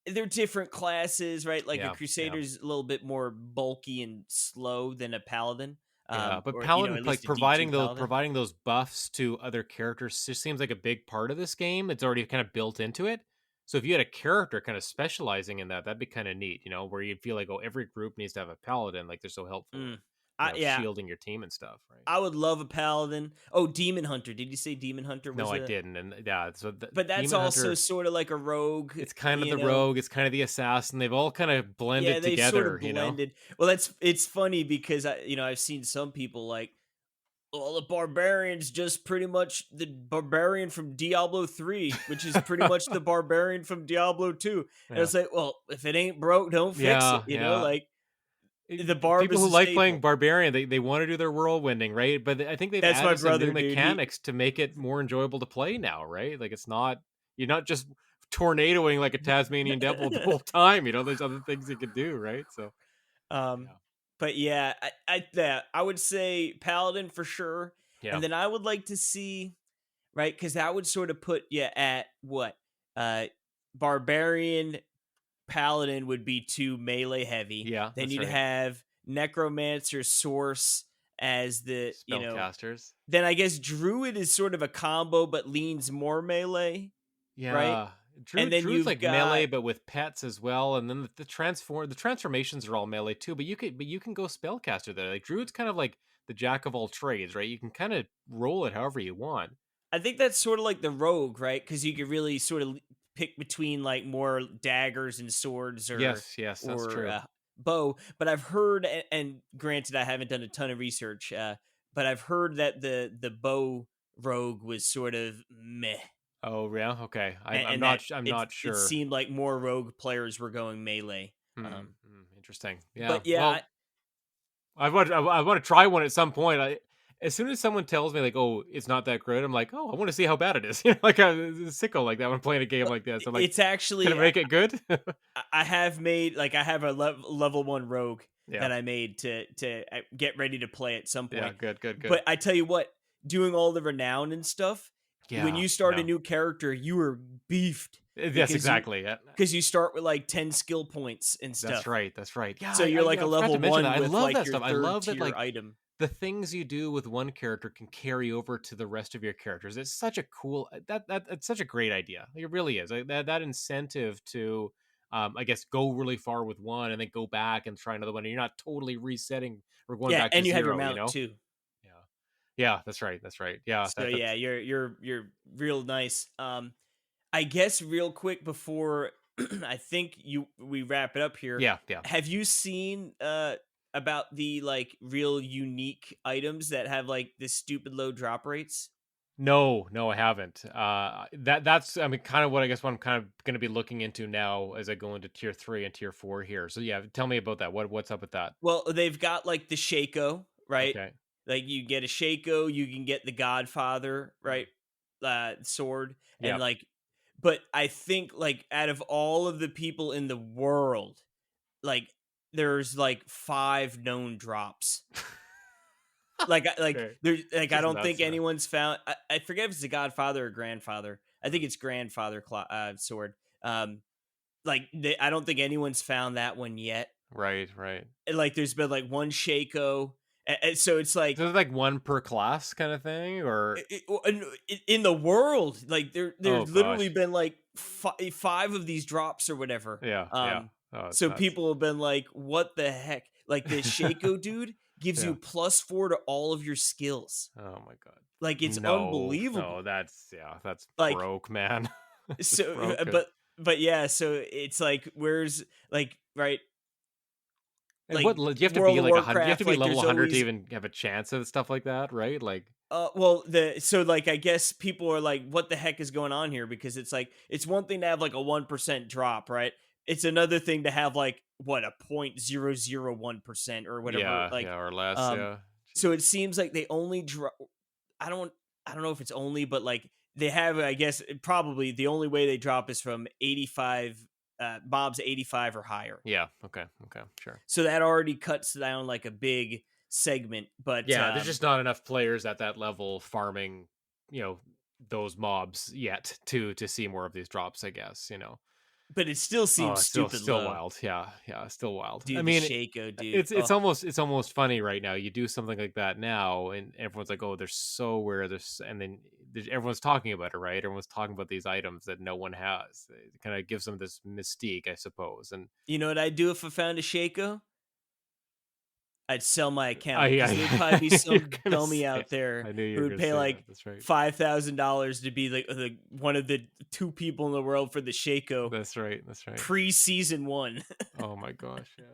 [SPEAKER 2] they're different classes, right? Like, a
[SPEAKER 1] yeah, yeah.
[SPEAKER 2] crusader's a little bit more bulky and slow than a paladin,
[SPEAKER 1] Yeah, but
[SPEAKER 2] or,
[SPEAKER 1] Paladin,
[SPEAKER 2] at
[SPEAKER 1] like
[SPEAKER 2] least a D2 paladin.
[SPEAKER 1] providing those buffs to other characters just seems like a big part of this game. It's already kind of built into it. So if you had a character kind of specializing in that, that'd be kind of neat, where you'd feel like, oh, every group needs to have a Paladin, like they're so helpful in,
[SPEAKER 2] Mm. Yeah,
[SPEAKER 1] shielding your team and stuff, right?
[SPEAKER 2] I would love a paladin. Oh, demon hunter. Did you say demon hunter
[SPEAKER 1] No,
[SPEAKER 2] was
[SPEAKER 1] I
[SPEAKER 2] a
[SPEAKER 1] didn't. And yeah, so the
[SPEAKER 2] but that's
[SPEAKER 1] Demon
[SPEAKER 2] also
[SPEAKER 1] Hunter,
[SPEAKER 2] sorta like a rogue,
[SPEAKER 1] it's kind of
[SPEAKER 2] you
[SPEAKER 1] the
[SPEAKER 2] know?
[SPEAKER 1] rogue, it's kind of the assassin. They've all kind of
[SPEAKER 2] Yeah,
[SPEAKER 1] blended
[SPEAKER 2] they sort
[SPEAKER 1] together,
[SPEAKER 2] of blended. Well, it's funny because I've seen some people like, well, the barbarian's just pretty much the barbarian from Diablo 3, which is pretty much the barbarian from Diablo 2. And
[SPEAKER 1] Yeah.
[SPEAKER 2] it's like, well, if it ain't broke, don't fix it,
[SPEAKER 1] Yeah, yeah.
[SPEAKER 2] like the barb
[SPEAKER 1] People
[SPEAKER 2] is
[SPEAKER 1] who
[SPEAKER 2] a
[SPEAKER 1] like playing
[SPEAKER 2] staple.
[SPEAKER 1] barbarian, they want to do their whirlwinding, right? But I think they've
[SPEAKER 2] That's my
[SPEAKER 1] added some new
[SPEAKER 2] brother, dude.
[SPEAKER 1] mechanics to make it more enjoyable to play now, right? Like it's not, you're not just tornadoing like a Tasmanian devil the whole time. There's other things you could do, right? So
[SPEAKER 2] um,
[SPEAKER 1] yeah,
[SPEAKER 2] but yeah, I would say paladin for sure,
[SPEAKER 1] yeah,
[SPEAKER 2] and then I would like to see, right, because that would sort of put you at what, uh, barbarian, paladin would be too melee heavy.
[SPEAKER 1] yeah.
[SPEAKER 2] Then
[SPEAKER 1] That's
[SPEAKER 2] you'd
[SPEAKER 1] right.
[SPEAKER 2] have necromancer, source as
[SPEAKER 1] Spellcasters.
[SPEAKER 2] then I guess druid is sort of a combo but leans more melee, right?
[SPEAKER 1] Yeah,
[SPEAKER 2] And then
[SPEAKER 1] Druid's
[SPEAKER 2] you've
[SPEAKER 1] like
[SPEAKER 2] got
[SPEAKER 1] melee, but with pets as well. And then the transformations are all melee too. But you can go spellcaster there. Like Druid's kind of like the jack of all trades, right? You can kind of roll it however you want.
[SPEAKER 2] I think that's sort of like the rogue, right? Because you could really sort of pick between like more daggers and swords
[SPEAKER 1] Yes, yes, that's
[SPEAKER 2] or
[SPEAKER 1] true.
[SPEAKER 2] bow. But I've heard, and granted, I haven't done a ton of research, but I've heard that the bow rogue was sort of meh,
[SPEAKER 1] Oh, yeah. Okay.
[SPEAKER 2] and that
[SPEAKER 1] I'm
[SPEAKER 2] it
[SPEAKER 1] not
[SPEAKER 2] it
[SPEAKER 1] sure.
[SPEAKER 2] seemed like more rogue players were going melee.
[SPEAKER 1] Interesting. Yeah.
[SPEAKER 2] But yeah,
[SPEAKER 1] Well, I want to try one at some point. As soon as someone tells me like, "Oh, it's not that great," I'm like, "Oh, I want to see how bad it is." Like a sicko like that when playing a game like this. I'm like,
[SPEAKER 2] it's
[SPEAKER 1] "Can
[SPEAKER 2] actually
[SPEAKER 1] I make it good?"
[SPEAKER 2] I have made like I have a level 1 rogue
[SPEAKER 1] Yeah.
[SPEAKER 2] that I made to get ready to play at some
[SPEAKER 1] Yeah.
[SPEAKER 2] point.
[SPEAKER 1] Good. Good. Good.
[SPEAKER 2] But I tell you what, doing all the renown and stuff, when
[SPEAKER 1] Yeah.
[SPEAKER 2] you start a
[SPEAKER 1] Yeah.
[SPEAKER 2] new character, you are beefed
[SPEAKER 1] Yes.
[SPEAKER 2] because
[SPEAKER 1] Exactly.
[SPEAKER 2] you start with like 10 skill points and
[SPEAKER 1] That's
[SPEAKER 2] stuff.
[SPEAKER 1] right. That's right. Yeah.
[SPEAKER 2] So you're like
[SPEAKER 1] I
[SPEAKER 2] a
[SPEAKER 1] forgot to
[SPEAKER 2] level
[SPEAKER 1] mention that.
[SPEAKER 2] 1
[SPEAKER 1] I
[SPEAKER 2] with
[SPEAKER 1] love
[SPEAKER 2] like
[SPEAKER 1] that
[SPEAKER 2] your
[SPEAKER 1] stuff. I
[SPEAKER 2] third
[SPEAKER 1] love that
[SPEAKER 2] tier
[SPEAKER 1] like
[SPEAKER 2] item.
[SPEAKER 1] the things you do with one character can carry over to the rest of your characters. It's such a cool that it's such a great idea. Like, it really is. Like, that incentive to I guess go really far with one and then go back and try another one. And you're not totally resetting or going
[SPEAKER 2] Yeah,
[SPEAKER 1] back to
[SPEAKER 2] and you have your
[SPEAKER 1] zero,
[SPEAKER 2] mount too.
[SPEAKER 1] Yeah. Yeah, that's right. That's right. Yeah,
[SPEAKER 2] So yeah,
[SPEAKER 1] that's
[SPEAKER 2] you're real nice. I guess real quick before I think you we wrap it up here.
[SPEAKER 1] yeah, yeah.
[SPEAKER 2] Have you seen about the like real unique items that have like this stupid low drop rates?
[SPEAKER 1] No, no, I haven't. That's I mean, kind of what I guess what I'm kind of going to be looking into now as I go into tier 3 and tier 4 here. So yeah, tell me about that. What's up with that?
[SPEAKER 2] Well, they've got like the Shaco, right?
[SPEAKER 1] Okay.
[SPEAKER 2] Like you get a Shaco, you can get the Godfather,
[SPEAKER 1] Mm.
[SPEAKER 2] right? Sword and
[SPEAKER 1] Yep.
[SPEAKER 2] like, but I think like out of all of the people in the world, like there's like five known drops. Like
[SPEAKER 1] Okay.
[SPEAKER 2] there's like I
[SPEAKER 1] Just
[SPEAKER 2] don't
[SPEAKER 1] nuts,
[SPEAKER 2] think
[SPEAKER 1] man.
[SPEAKER 2] anyone's found. I forget if it's the Godfather or Grandfather. I think it's Grandfather sword. I don't think anyone's found that one yet.
[SPEAKER 1] Right, right.
[SPEAKER 2] And, like there's been like one Shaco, and so it's like
[SPEAKER 1] So it's like one per class kind of thing, or
[SPEAKER 2] in the world, like
[SPEAKER 1] oh
[SPEAKER 2] there's literally
[SPEAKER 1] gosh,
[SPEAKER 2] been like five of these drops or whatever.
[SPEAKER 1] yeah, yeah. Oh, it's
[SPEAKER 2] So
[SPEAKER 1] nuts.
[SPEAKER 2] people have been like, "What the heck?" Like the Shaco dude gives you
[SPEAKER 1] Yeah.
[SPEAKER 2] +4 to all of your skills.
[SPEAKER 1] Oh my god.
[SPEAKER 2] Like it's
[SPEAKER 1] No, no,
[SPEAKER 2] unbelievable.
[SPEAKER 1] that's yeah, that's
[SPEAKER 2] Like
[SPEAKER 1] broke, man. That's
[SPEAKER 2] so,
[SPEAKER 1] broken.
[SPEAKER 2] but yeah, so it's like where's like right
[SPEAKER 1] And
[SPEAKER 2] like
[SPEAKER 1] do you have to
[SPEAKER 2] World
[SPEAKER 1] be
[SPEAKER 2] of
[SPEAKER 1] like 100? You have
[SPEAKER 2] Warcraft.
[SPEAKER 1] to be
[SPEAKER 2] Like
[SPEAKER 1] level
[SPEAKER 2] there's
[SPEAKER 1] 100 to
[SPEAKER 2] always
[SPEAKER 1] even have a chance at stuff like that, right? Like,
[SPEAKER 2] well, the so like I guess people are like, what the heck is going on here? Because it's like it's one thing to have like a 1% drop, right? It's another thing to have like what a 0.001% or whatever.
[SPEAKER 1] yeah,
[SPEAKER 2] Like,
[SPEAKER 1] yeah, or less,
[SPEAKER 2] um,
[SPEAKER 1] yeah.
[SPEAKER 2] so
[SPEAKER 1] Jeez.
[SPEAKER 2] it seems like they only drop. I don't, I don't know if it's only, but like they have, I guess probably the only way they drop is from 85 mobs 85 or higher.
[SPEAKER 1] Yeah, okay, okay, sure.
[SPEAKER 2] So that already cuts down like a big segment, but
[SPEAKER 1] Yeah, there's just not enough players at that level farming, you know, those mobs yet to see more of these drops, I guess, you know.
[SPEAKER 2] it still
[SPEAKER 1] Oh,
[SPEAKER 2] seems
[SPEAKER 1] it's still
[SPEAKER 2] stupid
[SPEAKER 1] still
[SPEAKER 2] low.
[SPEAKER 1] wild. Yeah, yeah, still wild. I
[SPEAKER 2] Dude, the
[SPEAKER 1] mean,
[SPEAKER 2] Shaco, dude.
[SPEAKER 1] it's
[SPEAKER 2] Oh,
[SPEAKER 1] almost funny right now. You do something like that now, and everyone's like, "Oh, they're so rare." This, and then everyone's talking about it, right? Everyone's talking about these items that no one has. It kind of gives them this mystique, I suppose. And
[SPEAKER 2] you know what I'd do if I found a Shaco? I'd sell my account because there'd probably be
[SPEAKER 1] I you're
[SPEAKER 2] some
[SPEAKER 1] gonna
[SPEAKER 2] dummy
[SPEAKER 1] say,
[SPEAKER 2] out there
[SPEAKER 1] I knew you
[SPEAKER 2] who
[SPEAKER 1] were
[SPEAKER 2] would
[SPEAKER 1] gonna
[SPEAKER 2] pay
[SPEAKER 1] say that.
[SPEAKER 2] like
[SPEAKER 1] That's right.
[SPEAKER 2] $5,000 to be the one of the two people in the world for the Shaco
[SPEAKER 1] That's right. That's right.
[SPEAKER 2] pre-season one.
[SPEAKER 1] Oh my gosh, yeah.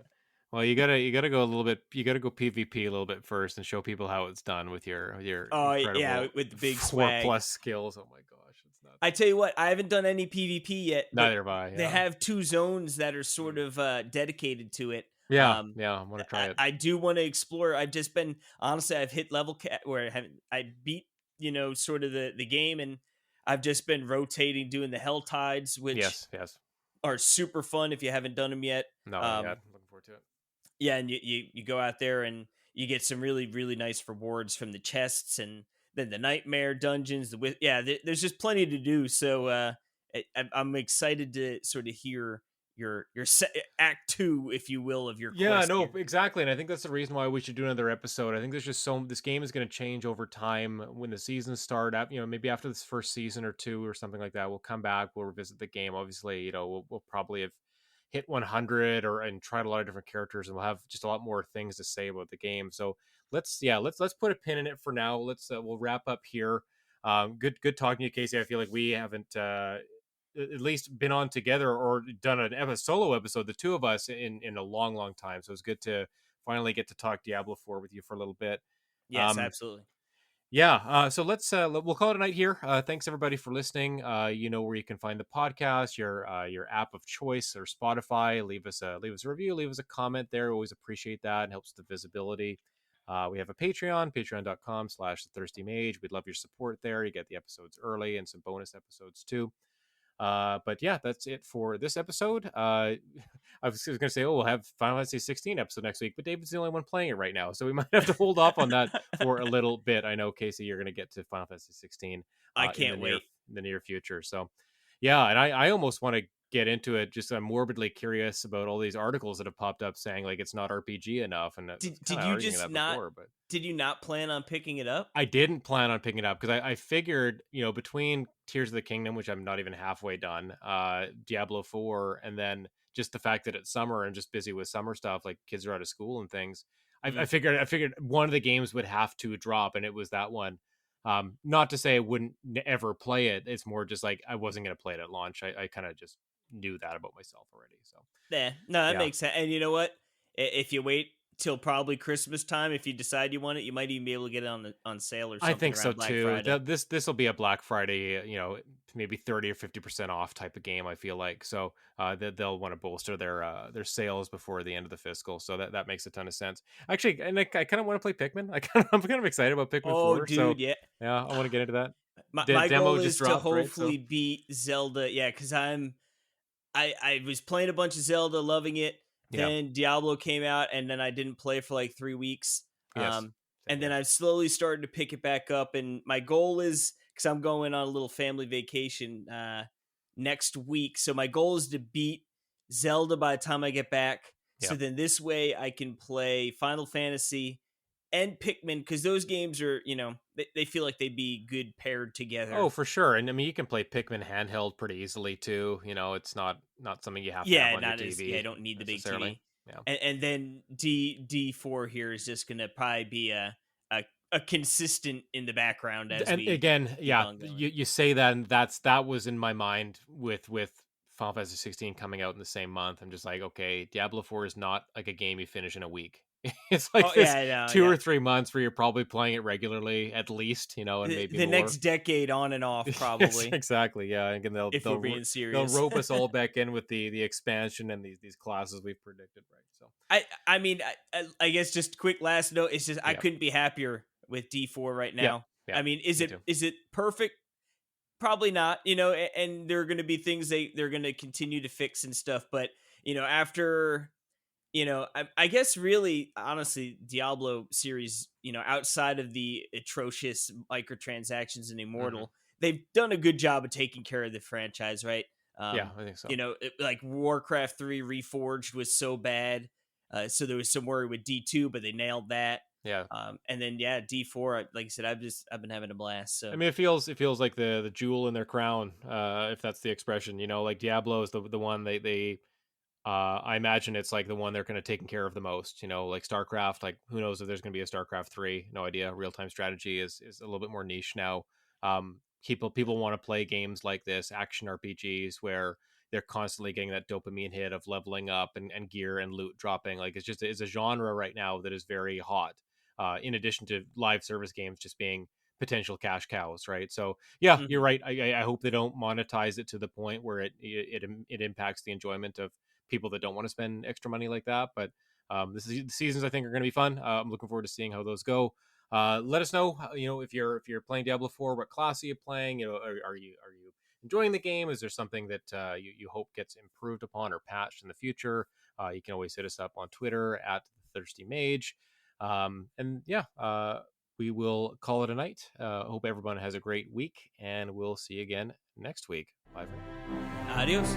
[SPEAKER 1] Well, you gotta go a little bit. You gotta go PvP a little bit first and show people how it's done with your
[SPEAKER 2] Oh yeah,
[SPEAKER 1] incredible
[SPEAKER 2] with the big
[SPEAKER 1] four
[SPEAKER 2] swag.
[SPEAKER 1] plus skills. Oh my gosh, it's
[SPEAKER 2] I
[SPEAKER 1] nuts.
[SPEAKER 2] tell you what, I haven't done any PvP yet, but
[SPEAKER 1] Neither have I.
[SPEAKER 2] they
[SPEAKER 1] Yeah.
[SPEAKER 2] have two zones that are
[SPEAKER 1] Mm.
[SPEAKER 2] sort of dedicated to it.
[SPEAKER 1] Yeah.
[SPEAKER 2] Um,
[SPEAKER 1] Yeah. I want to try it.
[SPEAKER 2] I do want to explore. I've just been honestly, I've hit level cap where I beat sort of the game, and I've just been rotating doing the Hell Tides, which
[SPEAKER 1] Yes. Yes.
[SPEAKER 2] are super fun if you haven't done them yet.
[SPEAKER 1] No, not yet.
[SPEAKER 2] Um,
[SPEAKER 1] Looking forward to it.
[SPEAKER 2] yeah, and you go out there and you get some really nice rewards from the chests and then the nightmare dungeons. There's just plenty to do. So I'm excited to sort of hear your act two, if you will, of your
[SPEAKER 1] Yeah,
[SPEAKER 2] quest
[SPEAKER 1] no,
[SPEAKER 2] here.
[SPEAKER 1] exactly. And I think that's the reason why we should do another episode. I think there's just this game is going to change over time when the seasons start up, maybe after this first season or two or something like that. We'll come back, we'll revisit the game. Obviously, we'll probably have hit 100 and tried a lot of different characters, and we'll have just a lot more things to say about the game. So let's put a pin in it for now. We'll wrap up here. Good talking to you, Casey. I feel like we haven't at least been on together or done a solo episode, the two of us, in a long time. So it's good to finally get to talk Diablo 4 with you for a little bit.
[SPEAKER 2] Yes,
[SPEAKER 1] Um,
[SPEAKER 2] absolutely.
[SPEAKER 1] yeah, so we'll call it a night here. Thanks everybody for listening. You know where you can find the podcast, your app of choice or Spotify. Leave us a review, leave us a comment there. Always appreciate that and helps the visibility. We have a patreon.com/the thirsty mage. We'd love your support there. You get the episodes early and some bonus episodes too. But yeah, that's it for this episode. I was going to say, oh, we'll have Final Fantasy 16 episode next week, but David's the only one playing it right now, so we might have to hold off on that for a little bit. I know, Casey, you're going to get to Final Fantasy 16
[SPEAKER 2] I
[SPEAKER 1] in
[SPEAKER 2] can't wait.
[SPEAKER 1] the near future. So yeah, and I almost want to get into it. Just I'm morbidly curious about all these articles that have popped up saying like it's not RPG enough, and I was kind
[SPEAKER 2] Did
[SPEAKER 1] of
[SPEAKER 2] you
[SPEAKER 1] arguing
[SPEAKER 2] just
[SPEAKER 1] that
[SPEAKER 2] not?
[SPEAKER 1] before, but
[SPEAKER 2] Did you not plan on picking it up?
[SPEAKER 1] I didn't plan on picking it up because I figured, between Tears of the Kingdom, which I'm not even halfway done, Diablo 4, and then just the fact that it's summer and just busy with summer stuff, like kids are out of school and things. I figured one of the games would have to drop, and it was that one. Not to say I wouldn't ever play it. It's more just like I wasn't going to play it at launch. I kind of just knew that about myself already. So
[SPEAKER 2] Yeah, no, that
[SPEAKER 1] yeah,
[SPEAKER 2] makes sense. And you know what? If you wait till probably Christmas time, if you decide you want it, you might even be able to get it on sale or
[SPEAKER 1] I
[SPEAKER 2] something
[SPEAKER 1] think so
[SPEAKER 2] around Black
[SPEAKER 1] too.
[SPEAKER 2] Friday.
[SPEAKER 1] This will be a Black Friday, maybe 30 or 50% off type of game. I feel like so they'll want to bolster their sales before the end of the fiscal. So that makes a ton of sense. Actually, and I kind of want to play Pikmin. I'm kind of excited about Pikmin
[SPEAKER 2] Oh,
[SPEAKER 1] 4. So
[SPEAKER 2] dude, yeah.
[SPEAKER 1] yeah, I want to get into that.
[SPEAKER 2] My
[SPEAKER 1] Demo
[SPEAKER 2] goal
[SPEAKER 1] just
[SPEAKER 2] is to
[SPEAKER 1] dropped, right? So
[SPEAKER 2] hopefully beat Zelda. Yeah, because I was playing a bunch of Zelda, loving it.
[SPEAKER 1] yeah,
[SPEAKER 2] Then Diablo came out, and then I didn't play for like 3 weeks.
[SPEAKER 1] yes, same
[SPEAKER 2] And then
[SPEAKER 1] here.
[SPEAKER 2] I've slowly started to pick it back up. And my goal is because I'm going on a little family vacation next week, so my goal is to beat Zelda by the time I get back.
[SPEAKER 1] Yeah.
[SPEAKER 2] So then this way I can play Final Fantasy and Pikmin because those games are, they feel like they'd be good paired
[SPEAKER 1] Oh,
[SPEAKER 2] together.
[SPEAKER 1] for sure. And I mean, you can play Pikmin handheld pretty easily too. It's not something you have to have
[SPEAKER 2] Yeah,
[SPEAKER 1] on your
[SPEAKER 2] not as yeah, I
[SPEAKER 1] TV
[SPEAKER 2] don't need the big
[SPEAKER 1] necessarily.
[SPEAKER 2] TV.
[SPEAKER 1] Yeah.
[SPEAKER 2] And then D4 here is just gonna probably be a consistent in the background as
[SPEAKER 1] And
[SPEAKER 2] we
[SPEAKER 1] again,
[SPEAKER 2] keep
[SPEAKER 1] yeah,
[SPEAKER 2] on going.
[SPEAKER 1] you say that, and that was in my mind with Final Fantasy 16 coming out in the same month. I'm just like, okay, Diablo 4 is not like a game you finish in a week. It's like
[SPEAKER 2] Oh yeah,
[SPEAKER 1] this
[SPEAKER 2] I know,
[SPEAKER 1] two
[SPEAKER 2] yeah.
[SPEAKER 1] or 3 months where you're probably playing it regularly, at least, and maybe
[SPEAKER 2] The
[SPEAKER 1] more.
[SPEAKER 2] next decade on and off
[SPEAKER 1] Yes,
[SPEAKER 2] probably,
[SPEAKER 1] exactly. Yeah, and again,
[SPEAKER 2] if we're being
[SPEAKER 1] they'll
[SPEAKER 2] serious.
[SPEAKER 1] rope us all back in with the expansion and these classes we've predicted, right? So
[SPEAKER 2] I mean I guess just quick last note, it's just I
[SPEAKER 1] yeah,
[SPEAKER 2] couldn't be happier with D4 right
[SPEAKER 1] yeah,
[SPEAKER 2] now.
[SPEAKER 1] yeah.
[SPEAKER 2] I mean, is
[SPEAKER 1] Me
[SPEAKER 2] it
[SPEAKER 1] too.
[SPEAKER 2] is it perfect? Probably not, and there are going to be things they're going to continue to fix and stuff, but after I guess really honestly Diablo series, outside of the atrocious microtransactions in
[SPEAKER 1] Hmm.
[SPEAKER 2] Immortal, they've done a good job of taking care of the franchise, right?
[SPEAKER 1] Yeah, I think so.
[SPEAKER 2] Like Warcraft 3 Reforged was so bad, so there was some worry with D2, but they nailed that.
[SPEAKER 1] Yeah.
[SPEAKER 2] And then yeah, D4, like I said, I've been having a blast.
[SPEAKER 1] I
[SPEAKER 2] So
[SPEAKER 1] mean, it feels like the jewel in their crown, if that's the expression. Like Diablo is the one they I imagine it's like the one they're kind of taking care of the most. Like StarCraft. Like who knows if there's going to be a StarCraft 3? No idea. Real time strategy is a little bit more niche now. People want to play games like this, action RPGs, where they're constantly getting that dopamine hit of leveling up and gear and loot dropping. Like it's a genre right now that is very hot. In addition to live service games just being potential cash cows, right? So yeah, you're
[SPEAKER 2] mhm.
[SPEAKER 1] right. I hope they don't monetize it to the point where it impacts the enjoyment of people that don't want to spend extra money like that. But the seasons I think are going to be fun. I'm looking forward to seeing how those go. Let us know, if you're playing Diablo 4, what class are you playing? Are you enjoying the game? Is there something that you hope gets improved upon or patched in the future? You can always hit us up on Twitter at the Thirsty Mage. And yeah, we will call it a night. Hope everyone has a great week, and we'll see you again next week. Bye for now.
[SPEAKER 2] Adios.